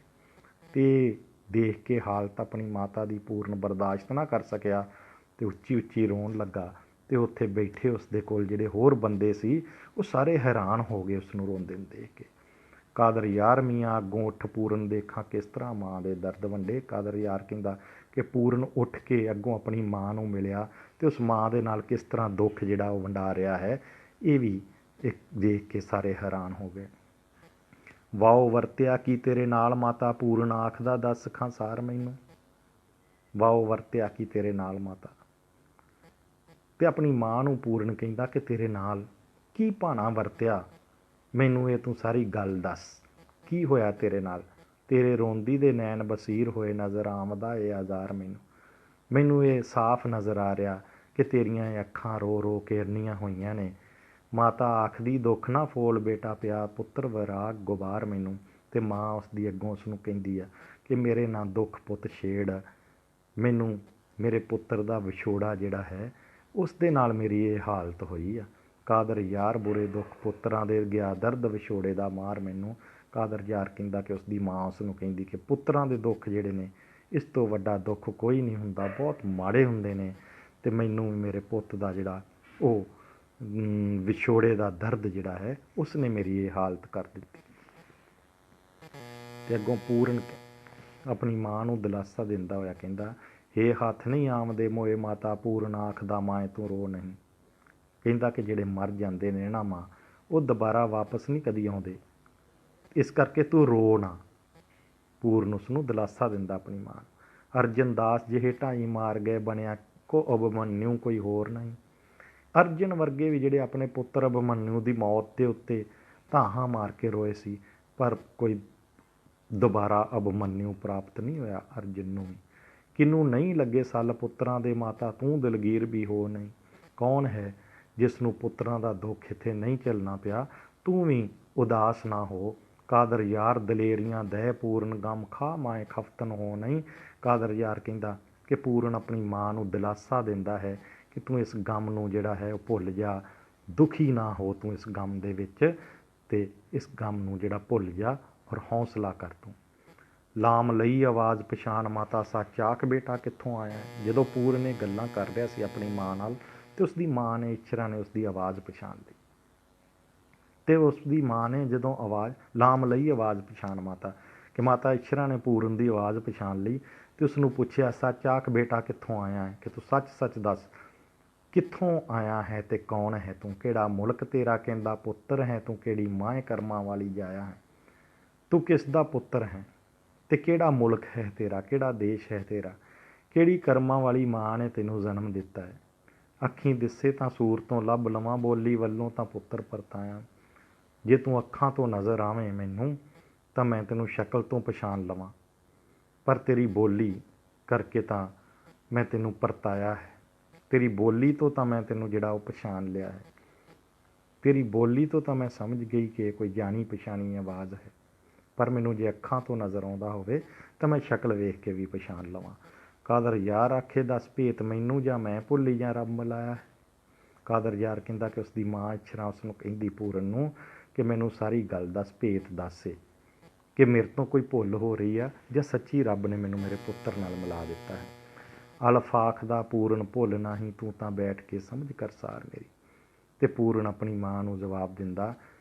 ਅਤੇ ਦੇਖ ਕੇ ਹਾਲਤ ਆਪਣੀ ਮਾਤਾ ਦੀ ਪੂਰਨ ਬਰਦਾਸ਼ਤ ਨਾ ਕਰ ਸਕਿਆ ਅਤੇ ਉੱਚੀ ਉੱਚੀ ਰੋਣ ਲੱਗਾ। ਅਤੇ ਉੱਥੇ ਬੈਠੇ ਉਸ ਦੇ ਕੋਲ ਜਿਹੜੇ ਹੋਰ ਬੰਦੇ ਸੀ ਉਹ ਸਾਰੇ ਹੈਰਾਨ ਹੋ ਗਏ ਉਸ ਨੂੰ ਰੋਂਦੇ ਨੂੰ ਦੇਖ ਕੇ। ਕਾਦਰ ਯਾਰ ਮੀਆਂ ਅੱਗੋਂ ਉੱਠ ਪੂਰਨ ਦੇਖਾਂ ਕਿਸ ਤਰ੍ਹਾਂ ਮਾਂ ਦੇ ਦਰਦ ਵੰਡੇ। ਕਾਦਰ ਯਾਰ ਕਹਿੰਦਾ ਕਿ ਪੂਰਨ ਉੱਠ ਕੇ ਅੱਗੋਂ ਆਪਣੀ ਮਾਂ ਨੂੰ ਮਿਲਿਆ ਅਤੇ ਉਸ ਮਾਂ ਦੇ ਨਾਲ ਕਿਸ ਤਰ੍ਹਾਂ ਦੁੱਖ ਜਿਹੜਾ ਉਹ ਵੰਡਾ ਰਿਹਾ ਹੈ, ਇਹ ਵੀ ਇੱਕ ਦੇਖ ਕੇ ਸਾਰੇ ਹੈਰਾਨ ਹੋ ਗਏ। ਵਾਓ ਵਰਤਿਆ ਕੀ ਤੇਰੇ ਨਾਲ ਮਾਤਾ ਪੂਰਨ ਆਖਦਾ ਦੱਸ ਖਾਂ ਸਾਰ ਮੈਨੂੰ। ਵਾਓ ਵਰਤਿਆ ਕੀ ਤੇਰੇ ਨਾਲ ਮਾਤਾ, ਅਤੇ ਆਪਣੀ ਮਾਂ ਨੂੰ ਪੂਰਨ ਕਹਿੰਦਾ ਕਿ ਤੇਰੇ ਨਾਲ ਕੀ ਭਾਣਾ ਵਰਤਿਆ, ਮੈਨੂੰ ਇਹ ਤੂੰ ਸਾਰੀ ਗੱਲ ਦੱਸ, ਕੀ ਹੋਇਆ ਤੇਰੇ ਨਾਲ। ਤੇਰੇ ਰੋਂਦੀ ਦੇ ਨੈਣ ਬਸੀਰ ਹੋਏ ਨਜ਼ਰ ਆਮਦਾ ਇਹ ਆਜ਼ਾਰ ਮੈਨੂੰ ਇਹ ਸਾਫ਼ ਨਜ਼ਰ ਆ ਰਿਹਾ ਕਿ ਤੇਰੀਆਂ ਇਹ ਅੱਖਾਂ ਰੋ ਰੋ ਕੇ ਅੰਨੀਆਂ ਹੋਈਆਂ ਨੇ। ਮਾਤਾ ਆਖਦੀ ਦੁੱਖ ਨਾ ਫੋਲ ਬੇਟਾ ਪਿਆ ਪੁੱਤਰ ਵਿਰਾਗ ਗੁਬਾਰ ਮੈਨੂੰ। ਅਤੇ ਮਾਂ ਉਸਦੀ ਅੱਗੋਂ ਉਸਨੂੰ ਕਹਿੰਦੀ ਆ ਕਿ ਮੇਰੇ ਨਾਲ ਦੁੱਖ ਪੁੱਤ ਛੇੜ, ਮੈਨੂੰ ਮੇਰੇ ਪੁੱਤਰ ਦਾ ਵਿਛੋੜਾ ਜਿਹੜਾ ਹੈ ਉਸ ਦੇ ਨਾਲ ਮੇਰੀ ਇਹ ਹਾਲਤ ਹੋਈ ਆ। ਕਾਦਰ ਯਾਰ ਬੁਰੇ ਦੁੱਖ ਪੁੱਤਰਾਂ ਦੇ ਗਿਆ ਦਰਦ ਵਿਛੋੜੇ ਦਾ ਮਾਰ ਮੈਨੂੰ। ਕਾਦਰ ਯਾਰ ਕਹਿੰਦਾ ਕਿ ਉਸਦੀ ਮਾਂ ਉਸ ਨੂੰ ਕਹਿੰਦੀ ਕਿ ਪੁੱਤਰਾਂ ਦੇ ਦੁੱਖ ਜਿਹੜੇ ਨੇ ਇਸ ਤੋਂ ਵੱਡਾ ਦੁੱਖ ਕੋਈ ਨਹੀਂ ਹੁੰਦਾ, ਬਹੁਤ ਮਾੜੇ ਹੁੰਦੇ ਨੇ, ਅਤੇ ਮੈਨੂੰ ਮੇਰੇ ਪੁੱਤ ਦਾ ਜਿਹੜਾ ਉਹ ਵਿਛੋੜੇ ਦਾ ਦਰਦ ਜਿਹੜਾ ਹੈ ਉਸ ਨੇ ਮੇਰੀ ਇਹ ਹਾਲਤ ਕਰ ਦਿੱਤੀ। ਅਤੇ ਅੱਗੋਂ ਪੂਰਨ ਆਪਣੀ ਮਾਂ ਨੂੰ ਦਿਲਾਸਾ ਦਿੰਦਾ ਹੋਇਆ ਕਹਿੰਦਾ ਹੇ ਹੱਥ ਨਹੀਂ ਆਮਦੇ ਮੋਏ ਮਾਤਾ ਪੂਰਨ ਆਖਦਾ ਮਾਏ ਤੂੰ ਰੋ ਨਹੀਂ। ਕਹਿੰਦਾ ਕਿ ਜਿਹੜੇ ਮਰ ਜਾਂਦੇ ਨੇ ਨਾ ਮਾਂ, ਉਹ ਦੁਬਾਰਾ ਵਾਪਸ ਨਹੀਂ ਕਦੀ ਆਉਂਦੇ, ਇਸ ਕਰਕੇ ਤੂੰ ਰੋ ਨਾ। ਪੂਰਨ ਉਸ ਨੂੰ ਦਿਲਾਸਾ ਦਿੰਦਾ ਆਪਣੀ ਮਾਂ ਨੂੰ। ਅਰਜਨ ਦਾਸ ਜਿਹੇ ਢਾਈ ਮਾਰ ਗਏ ਬਣਿਆ ਕੋ ਅਭਮਨਿਊ ਕੋਈ ਹੋਰ ਨਹੀਂ। ਅਰਜਨ ਵਰਗੇ ਵੀ ਜਿਹੜੇ ਆਪਣੇ ਪੁੱਤਰ ਅਭਮਨਿਊ ਦੀ ਮੌਤ ਦੇ ਉੱਤੇ ਧਾਹਾਂ ਮਾਰ ਕੇ ਰੋਏ ਸੀ, ਪਰ ਕੋਈ ਦੁਬਾਰਾ ਅਭਮਨਿਊ ਪ੍ਰਾਪਤ ਨਹੀਂ ਹੋਇਆ ਅਰਜਨ ਨੂੰ ਵੀ। ਕਿਨੂੰ ਨਹੀਂ ਲੱਗੇ ਸੱਲ ਪੁੱਤਰਾਂ ਦੇ ਮਾਤਾ, ਤੂੰ ਦਿਲਗੀਰ ਵੀ ਹੋ ਨਹੀਂ। ਕੌਣ ਹੈ ਜਿਸ ਨੂੰ ਪੁੱਤਰਾਂ ਦਾ ਦੁੱਖ ਇੱਥੇ ਨਹੀਂ ਝੱਲਣਾ ਪਿਆ? ਤੂੰ ਵੀ ਉਦਾਸ ਨਾ ਹੋ। ਕਾਦਰ ਯਾਰ ਦਲੇਰੀਆਂ ਦਹਿ ਪੂਰਨ ਗਮ ਖਾ ਮਾਏ ਖਫਤਨ ਹੋ ਨਹੀਂ। ਕਾਦਰ ਯਾਰ ਕਹਿੰਦਾ ਕਿ ਪੂਰਨ ਆਪਣੀ ਮਾਂ ਨੂੰ ਦਿਲਾਸਾ ਦਿੰਦਾ ਹੈ ਕਿ ਤੂੰ ਇਸ ਗਮ ਨੂੰ ਜਿਹੜਾ ਹੈ ਉਹ ਭੁੱਲ ਜਾ, ਦੁਖੀ ਨਾ ਹੋ ਤੂੰ ਇਸ ਗਮ ਦੇ ਵਿੱਚ, ਅਤੇ ਇਸ ਗਮ ਨੂੰ ਜਿਹੜਾ ਭੁੱਲ ਜਾ ਔਰ ਹੌਸਲਾ ਕਰ ਤੂੰ। ਲਾਮ ਲਈ ਆਵਾਜ਼ ਪਛਾਣ ਮਾਤਾ ਸੱਚ ਆਖ ਬੇਟਾ ਕਿੱਥੋਂ ਆਇਆ। ਜਦੋਂ ਪੂਰਨ ਇਹ ਗੱਲਾਂ ਕਰ ਰਿਹਾ ਸੀ ਆਪਣੀ ਮਾਂ ਨਾਲ, ਅਤੇ ਉਸਦੀ ਮਾਂ ਨੇ, ਇੱਛਰਾਂ ਨੇ ਉਸਦੀ ਆਵਾਜ਼ ਪਛਾਣ ਲਈ। ਅਤੇ ਉਸਦੀ ਮਾਂ ਨੇ ਜਦੋਂ ਆਵਾਜ਼ ਲਾਮ ਲਈ ਆਵਾਜ਼ ਪਛਾਣ ਮਾਤਾ, ਕਿ ਮਾਤਾ ਇੱਛਰਾਂ ਨੇ ਪੂਰਨ ਦੀ ਆਵਾਜ਼ ਪਛਾਣ ਲਈ ਅਤੇ ਉਸਨੂੰ ਪੁੱਛਿਆ ਸੱਚ ਆਖ ਬੇਟਾ ਕਿੱਥੋਂ ਆਇਆ ਹੈ, ਕਿ ਤੂੰ ਸੱਚ ਸੱਚ ਦੱਸ ਕਿੱਥੋਂ ਆਇਆ ਹੈ ਅਤੇ ਕੌਣ ਹੈ ਤੂੰ। ਕਿਹੜਾ ਮੁਲਕ ਤੇਰਾ ਕਹਿੰਦਾ ਪੁੱਤਰ ਹੈ ਤੂੰ, ਕਿਹੜੀ ਮਾਂ ਕਰਮਾਂ ਵਾਲੀ ਜਾਇਆ ਹੈ। ਤੂੰ ਕਿਸ ਦਾ ਪੁੱਤਰ ਹੈ ਅਤੇ ਕਿਹੜਾ ਮੁਲਕ ਹੈ ਤੇਰਾ, ਕਿਹੜਾ ਦੇਸ਼ ਹੈ ਤੇਰਾ, ਕਿਹੜੀ ਕਰਮਾਂ ਵਾਲੀ ਮਾਂ ਨੇ ਤੈਨੂੰ ਜਨਮ ਦਿੱਤਾ ਹੈ। ਅੱਖੀਂ ਦਿਸੇ ਤਾਂ ਸੂਰ ਤੋਂ ਲੱਭ ਲਵਾਂ, ਬੋਲੀ ਵੱਲੋਂ ਤਾਂ ਪੁੱਤਰ ਪਰਤਾਇਆ। ਜੇ ਤੂੰ ਅੱਖਾਂ ਤੋਂ ਨਜ਼ਰ ਆਵੇਂ ਮੈਨੂੰ ਤਾਂ ਮੈਂ ਤੈਨੂੰ ਸ਼ਕਲ ਤੋਂ ਪਛਾਣ ਲਵਾਂ, ਪਰ ਤੇਰੀ ਬੋਲੀ ਕਰਕੇ ਤਾਂ ਮੈਂ ਤੈਨੂੰ ਪਰਤਾਇਆ ਹੈ। ਤੇਰੀ ਬੋਲੀ ਤੋਂ ਤਾਂ ਮੈਂ ਤੈਨੂੰ ਜਿਹੜਾ ਉਹ ਪਛਾਣ ਲਿਆ ਹੈ। ਤੇਰੀ ਬੋਲੀ ਤੋਂ ਤਾਂ ਮੈਂ ਸਮਝ ਗਈ ਕਿ ਕੋਈ ਜਾਣੀ ਪਛਾਣੀ ਆਵਾਜ਼ ਹੈ, ਪਰ ਮੈਨੂੰ ਜੇ ਅੱਖਾਂ ਤੋਂ ਨਜ਼ਰ ਆਉਂਦਾ ਹੋਵੇ ਤਾਂ ਮੈਂ ਸ਼ਕਲ ਵੇਖ ਕੇ ਵੀ ਪਛਾਣ ਲਵਾਂ। ਕਾਦਰ ਯਾਰ ਆਖੇ ਦੱਸ ਭੇਤ ਮੈਨੂੰ, ਜਾਂ ਮੈਂ ਭੁੱਲੀ ਜਾਂ ਰੱਬ ਮਿਲਾਇਆ ਹੈ। ਕਾਦਰ ਯਾਰ ਕਹਿੰਦਾ ਕਿ ਉਸਦੀ ਮਾਂ ਇੱਛਰਾਂ ਉਸਨੂੰ ਕਹਿੰਦੀ ਪੂਰਨ ਨੂੰ ਕਿ ਮੈਨੂੰ ਸਾਰੀ ਗੱਲ ਦੱਸ, ਭੇਤ ਦੱਸ ਕਿ ਮੇਰੇ ਤੋਂ ਕੋਈ ਭੁੱਲ ਹੋ ਰਹੀ ਆ ਜਾਂ ਸੱਚੀ ਰੱਬ ਨੇ ਮੈਨੂੰ ਮੇਰੇ ਪੁੱਤਰ ਨਾਲ ਮਿਲਾ ਦਿੱਤਾ ਹੈ। ਅਲਫਾਖ ਦਾ ਪੂਰਨ ਭੁੱਲ ਨਹੀਂ, ਤੂੰ ਤਾਂ ਬੈਠ ਕੇ ਸਮਝ ਕਰ ਸਾਰ ਮੇਰੀ। ਅਤੇ ਪੂਰਨ ਆਪਣੀ ਮਾਂ ਨੂੰ ਜਵਾਬ ਦਿੰਦਾ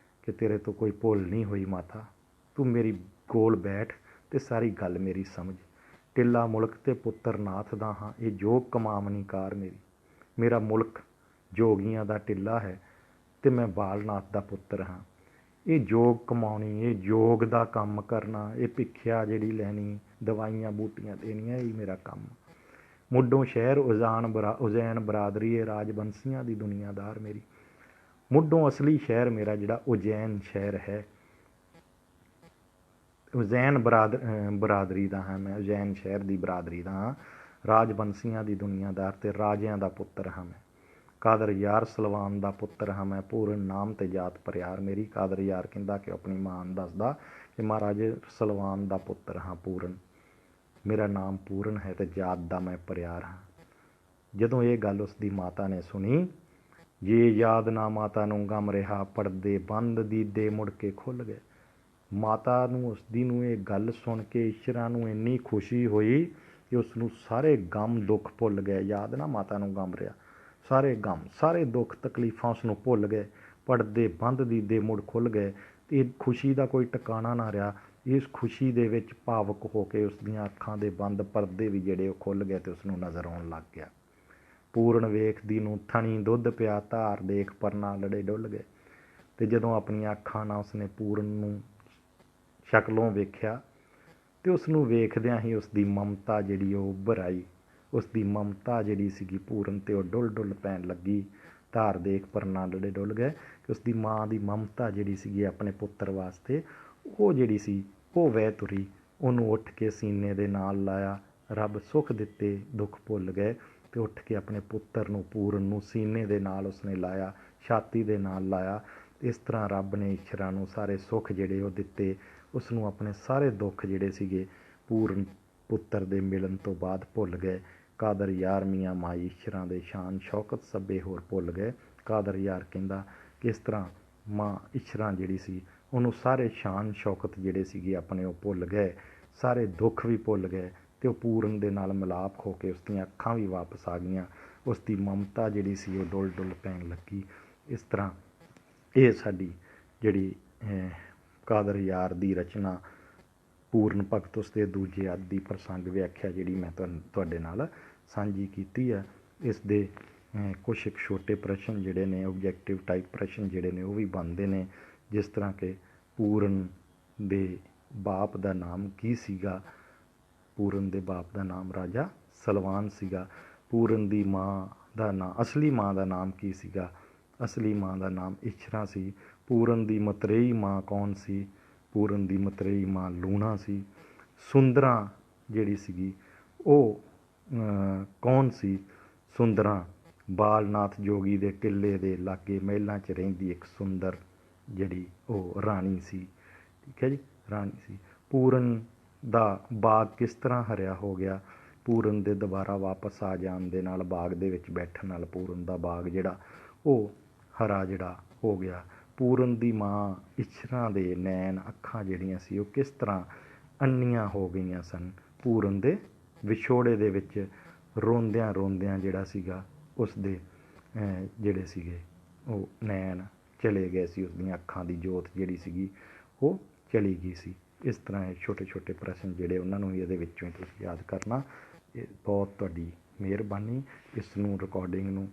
ਕਿ ਤੇਰੇ ਤੋਂ ਕੋਈ ਭੁੱਲ ਨਹੀਂ ਹੋਈ ਮਾਤਾ, ਤੂੰ ਮੇਰੀ ਕੋਲ ਬੈਠ ਅਤੇ ਸਾਰੀ ਗੱਲ ਮੇਰੀ ਸਮਝ। ਟਿੱਲਾ ਮੁਲਕ ਅਤੇ ਪੁੱਤਰ ਨਾਥ ਦਾ ਹਾਂ, ਇਹ ਜੋਗ ਕਮਾਵਨੀ ਕਾਰ ਮੇਰੀ। ਮੇਰਾ ਮੁਲਕ ਜੋਗੀਆਂ ਦਾ ਟਿੱਲਾ ਹੈ ਅਤੇ ਮੈਂ ਬਾਲਨਾਥ ਦਾ ਪੁੱਤਰ ਹਾਂ। ਇਹ ਜੋਗ ਕਮਾਉਣੀ, ਇਹ ਜੋਗ ਦਾ ਕੰਮ ਕਰਨਾ, ਇਹ ਭਿੱਖਿਆ ਜਿਹੜੀ ਲੈਣੀ, ਦਵਾਈਆਂ ਬੂਟੀਆਂ ਦੇਣੀਆਂ, ਇਹ ਮੇਰਾ ਕੰਮ। ਮੁੱਢੋਂ ਸ਼ਹਿਰ ਉਜੈਨ ਬਰਾਦਰੀ, ਇਹ ਰਾਜਬੰਸੀਆਂ ਦੀ ਦੁਨੀਆਦਾਰ ਮੇਰੀ। ਮੁੱਢੋਂ ਅਸਲੀ ਸ਼ਹਿਰ ਮੇਰਾ ਜਿਹੜਾ ਉਜੈਨ ਸ਼ਹਿਰ ਹੈ, ਉਜੈਨ ਬਰਾਦਰੀ ਦਾ ਹਾਂ ਮੈਂ, ਉਜੈਨ ਸ਼ਹਿਰ ਦੀ ਬਰਾਦਰੀ ਦਾ ਹਾਂ। ਰਾਜਬੰਸੀਆਂ ਦੀ ਦੁਨੀਆਦਾਰ ਅਤੇ ਰਾਜਿਆਂ ਦਾ ਪੁੱਤਰ ਹਾਂ ਮੈਂ। ਕਾਦਰ ਯਾਰ ਸਲਵਾਨ ਦਾ ਪੁੱਤਰ ਹਾਂ ਮੈਂ, ਪੂਰਨ ਨਾਮ ਤੇ ਜਾਤ ਪਰਿਆਰ ਮੇਰੀ। ਕਾਦਰ ਯਾਰ ਕਹਿੰਦਾ ਕਿ ਆਪਣੀ ਮਾਂ ਨੂੰ ਦੱਸਦਾ ਕਿ ਮਹਾਰਾਜ ਸਲਵਾਨ ਦਾ ਪੁੱਤਰ ਹਾਂ ਪੂਰਨ, ਮੇਰਾ ਨਾਮ ਪੂਰਨ ਹੈ ਅਤੇ ਜਾਤ ਦਾ ਮੈਂ ਪਰਿਆਰ ਹਾਂ। ਜਦੋਂ ਇਹ ਗੱਲ ਉਸਦੀ ਮਾਤਾ ਨੇ ਸੁਣੀ, ਜੇ ਯਾਦ ਨਾ ਮਾਤਾ ਨੂੰ ਗਮ ਰਿਹਾ, ਪੜਦੇ ਬੰਦ ਦੀਦੇ ਮੁੜ ਕੇ ਖੁੱਲ੍ਹ ਗਏ। ਮਾਤਾ ਨੂੰ ਉਸਦੀ ਨੂੰ ਇਹ ਗੱਲ ਸੁਣ ਕੇ ਇੱਛਰਾਂ ਨੂੰ ਇੰਨੀ ਖੁਸ਼ੀ ਹੋਈ ਕਿ ਉਸ ਨੂੰ ਸਾਰੇ ਗਮ ਦੁੱਖ ਭੁੱਲ ਗਏ। ਯਾਦ ਨਾ ਮਾਤਾ ਨੂੰ ਗਮ ਰਿਹਾ, ਸਾਰੇ ਗਮ, ਸਾਰੇ ਦੁੱਖ ਤਕਲੀਫਾਂ ਉਸ ਨੂੰ ਭੁੱਲ ਗਏ। ਪੜਦੇ ਬੰਦ ਦੀਦੇ ਮੁੜ ਖੁੱਲ੍ਹ ਗਏ ਅਤੇ ਇਹ ਖੁਸ਼ੀ ਦਾ ਕੋਈ ਟਿਕਾਣਾ ਨਾ ਰਿਹਾ। ਇਸ ਖੁਸ਼ੀ ਦੇ ਵਿੱਚ ਭਾਵੁਕ ਹੋ ਕੇ ਉਸ ਦੀਆਂ ਅੱਖਾਂ ਦੇ ਬੰਦ ਪਰਦੇ ਵੀ ਜਿਹੜੇ ਉਹ ਖੁੱਲ੍ਹ ਗਏ ਅਤੇ ਉਸ ਨੂੰ ਨਜ਼ਰ ਆਉਣ ਲੱਗ ਗਿਆ। ਪੂਰਨ ਵੇਖਦੀ ਨੂੰ ਥਣੀ ਦੁੱਧ ਪਿਆ, ਧਾਰ ਦੇਖ ਪਰਨਾ ਲੜੇ ਡੁੱਲ ਗਏ। ਅਤੇ ਜਦੋਂ ਆਪਣੀਆਂ ਅੱਖਾਂ ਨਾਲ ਉਸਨੇ ਪੂਰਨ ਨੂੰ ਸ਼ਕਲੋਂ ਵੇਖਿਆ ਅਤੇ ਉਸ ਨੂੰ ਵੇਖਦਿਆਂ ਹੀ ਉਸਦੀ ਮਮਤਾ ਜਿਹੜੀ ਉਹ ਉੱਭਰ ਆਈ। ਉਸਦੀ ਮਮਤਾ ਜਿਹੜੀ ਸੀਗੀ ਪੂਰਨ 'ਤੇ ਉਹ ਡੁੱਲ ਡੁੱਲ ਪੈਣ ਲੱਗੀ। ਧਾਰ ਦੇਖ ਪਰਨਾ ਲੜੇ ਡੁੱਲ ਗਏ ਕਿ ਉਸਦੀ ਮਾਂ ਦੀ ਮਮਤਾ ਜਿਹੜੀ ਸੀਗੀ ਆਪਣੇ ਪੁੱਤਰ ਵਾਸਤੇ, ਉਹ ਜਿਹੜੀ ਸੀ ਉਹ ਵਹਿ ਤੁਰੀ। ਉਹਨੂੰ ਉੱਠ ਕੇ ਸੀਨੇ ਦੇ ਨਾਲ ਲਾਇਆ। ਰੱਬ ਸੁੱਖ ਦਿੱਤੇ, ਦੁੱਖ ਭੁੱਲ ਗਏ ਅਤੇ ਉੱਠ ਕੇ ਆਪਣੇ ਪੁੱਤਰ ਨੂੰ, ਪੂਰਨ ਨੂੰ ਸੀਨੇ ਦੇ ਨਾਲ ਉਸਨੇ ਲਾਇਆ, ਛਾਤੀ ਦੇ ਨਾਲ ਲਾਇਆ। ਇਸ ਤਰ੍ਹਾਂ ਰੱਬ ਨੇ ਇੱਛਰਾਂ ਨੂੰ ਸਾਰੇ ਸੁੱਖ ਜਿਹੜੇ ਉਹ ਦਿੱਤੇ। ਉਸ ਨੂੰ ਆਪਣੇ ਸਾਰੇ ਦੁੱਖ ਜਿਹੜੇ ਸੀਗੇ ਪੂਰਨ ਪੁੱਤਰ ਦੇ ਮਿਲਣ ਤੋਂ ਬਾਅਦ ਭੁੱਲ ਗਏ। ਕਾਦਰ ਯਾਰ ਮੀਆਂ ਮਾਈ ਇੱਛਰਾਂ ਦੇ ਸ਼ਾਨ ਸ਼ੌਕਤ ਸਭੇ ਹੋਰ ਭੁੱਲ ਗਏ। ਕਾਦਰ ਯਾਰ ਕਹਿੰਦਾ ਕਿ ਇਸ ਤਰ੍ਹਾਂ ਮਾਂ ਇੱਛਰਾਂ ਜਿਹੜੀ ਸੀ ਉਹਨੂੰ ਸਾਰੇ ਸ਼ਾਨ ਸ਼ੌਕਤ ਜਿਹੜੇ ਸੀਗੇ ਆਪਣੇ ਉਹ ਭੁੱਲ ਗਏ, ਸਾਰੇ ਦੁੱਖ ਵੀ ਭੁੱਲ ਗਏ ਅਤੇ ਉਹ ਪੂਰਨ ਦੇ ਨਾਲ ਮਿਲਾਪ ਹੋ ਕੇ ਉਸ ਦੀਆਂ ਅੱਖਾਂ ਵੀ ਵਾਪਸ ਆ ਗਈਆਂ। ਉਸ ਦੀ ਮਮਤਾ ਜਿਹੜੀ ਸੀ ਉਹ ਡੁੱਲ ਡੁੱਲ ਪੈਣ ਲੱਗੀ। ਇਸ ਤਰ੍ਹਾਂ ਇਹ ਸਾਡੀ ਜਿਹੜੀ ਕਾਦਰ ਯਾਰ ਦੀ ਰਚਨਾ ਪੂਰਨ ਭਗਤ ਉਸਦੇ ਦੂਜੇ ਅੱਧ ਦੀ ਪ੍ਰਸੰਗ ਵਿਆਖਿਆ ਜਿਹੜੀ ਮੈਂ ਤੁਹਾਡੇ ਨਾਲ ਸਾਂਝੀ ਕੀਤੀ ਹੈ। ਇਸ ਦੇ ਕੁਛ ਇੱਕ ਛੋਟੇ ਪ੍ਰਸ਼ਨ ਜਿਹੜੇ ਨੇ, ਓਬਜੈਕਟਿਵ ਟਾਈਪ ਪ੍ਰਸ਼ਨ ਜਿਹੜੇ ਨੇ ਉਹ ਵੀ ਬਣਦੇ ਨੇ, ਜਿਸ ਤਰ੍ਹਾਂ ਕਿ ਪੂਰਨ ਦੇ ਬਾਪ ਦਾ ਨਾਮ ਕੀ ਸੀਗਾ। ਪੂਰਨ ਦੇ ਬਾਪ ਦਾ ਨਾਮ ਰਾਜਾ ਸਲਵਾਨ ਸੀਗਾ। ਪੂਰਨ ਦੀ ਮਾਂ ਦਾ ਨਾਂ, ਅਸਲੀ ਮਾਂ ਦਾ ਨਾਮ ਕੀ ਸੀਗਾ? ਅਸਲੀ ਮਾਂ ਦਾ ਨਾਮ ਇੱਛਰਾਂ ਸੀ। ਪੂਰਨ ਦੀ ਮਤਰੇਈ ਮਾਂ ਕੌਣ ਸੀ? ਪੂਰਨ ਦੀ ਮਤਰੇਈ ਮਾਂ ਲੂਣਾ ਸੀ। ਸੁੰਦਰਾਂ ਜਿਹੜੀ ਸੀਗੀ ਉਹ ਕੌਣ ਸੀ? ਸੁੰਦਰਾਂ ਬਾਲਨਾਥ ਜੋਗੀ ਦੇ ਟਿੱਲੇ ਦੇ ਲਾਗੇ ਮਹਿਲਾਂ 'ਚ ਰਹਿੰਦੀ ਇੱਕ ਸੁੰਦਰ ਜਿਹੜੀ ਉਹ ਰਾਣੀ ਸੀ। ਠੀਕ ਹੈ ਜੀ, ਰਾਣੀ ਸੀ। ਪੂਰਨ ਦਾ ਬਾਗ ਕਿਸ ਤਰ੍ਹਾਂ ਹਰਿਆ ਹੋ ਗਿਆ? ਪੂਰਨ ਦੇ ਦੁਬਾਰਾ ਵਾਪਸ ਆ ਜਾਣ ਦੇ ਨਾਲ, ਬਾਗ ਦੇ ਵਿੱਚ ਬੈਠਣ ਨਾਲ ਪੂਰਨ ਦਾ ਬਾਗ ਜਿਹੜਾ ਉਹ ਹਰਾ ਜਿਹੜਾ ਹੋ ਗਿਆ। ਪੂਰਨ ਦੀ ਮਾਂ ਇਛਰਾਂ ਦੇ ਨੈਣ ਅੱਖਾਂ ਜਿਹੜੀਆਂ ਸੀ ਉਹ ਕਿਸ ਤਰ੍ਹਾਂ ਅੰਨੀਆਂ ਹੋ ਗਈਆਂ ਸਨ? ਪੂਰਨ ਦੇ ਵਿਛੋੜੇ ਦੇ ਵਿੱਚ ਰੋਂਦਿਆਂ ਰੋਂਦਿਆਂ ਜਿਹੜਾ ਸੀਗਾ ਉਸਦੇ ਜਿਹੜੇ ਸੀਗੇ ਉਹ ਨੈਣ ਚਲੇ ਗਏ ਸੀ, ਉਸਦੀਆਂ ਅੱਖਾਂ ਦੀ ਜੋਤ ਜਿਹੜੀ ਸੀਗੀ ਉਹ ਚਲੀ ਗਈ ਸੀ। ਇਸ ਤਰ੍ਹਾਂ ਇਹ ਛੋਟੇ ਛੋਟੇ ਪ੍ਰਸ਼ਨ ਜਿਹੜੇ ਉਹਨਾਂ ਨੂੰ ਵੀ ਇਹਦੇ ਵਿੱਚੋਂ ਹੀ ਤੁਸੀਂ ਯਾਦ ਕਰਨਾ। ਇਹ ਬਹੁਤ ਤੁਹਾਡੀ ਮਿਹਰਬਾਨੀ। ਇਸ ਨੂੰ ਰਿਕਾਰਡਿੰਗ ਨੂੰ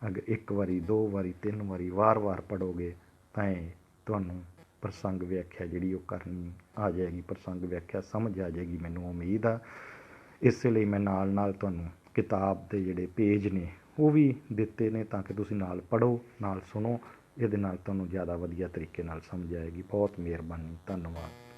ਅਗਰ 1 ਵਾਰੀ 2 ਵਾਰੀ 3 ਵਾਰੀ ਵਾਰ-ਵਾਰ ਪੜ੍ਹੋਗੇ ਤਾਂ ਇਹ ਤੁਹਾਨੂੰ ਪ੍ਰਸੰਗ ਵਿਆਖਿਆ ਜਿਹੜੀ ਉਹ ਕਰਨੀ ਆ ਜਾਏਗੀ, ਪ੍ਰਸੰਗ ਵਿਆਖਿਆ ਸਮਝ ਆ ਜਾਏਗੀ, ਮੈਨੂੰ ਉਮੀਦ ਆ। ਇਸੇ ਲਈ ਮੈਂ ਨਾਲ ਨਾਲ ਤੁਹਾਨੂੰ ਕਿਤਾਬ ਦੇ ਜਿਹੜੇ ਪੇਜ ਨੇ ਉਹ ਵੀ ਦਿੱਤੇ ਨੇ ਤਾਂ ਕਿ ਤੁਸੀਂ ਨਾਲ ਪੜ੍ਹੋ, ਨਾਲ ਸੁਣੋ। ਇਹਦੇ ਨਾਲ ਤੁਹਾਨੂੰ ਜ਼ਿਆਦਾ ਵਧੀਆ ਤਰੀਕੇ ਨਾਲ ਸਮਝ ਆਏਗੀ। ਬਹੁਤ ਮਿਹਰਬਾਨੀ, ਧੰਨਵਾਦ।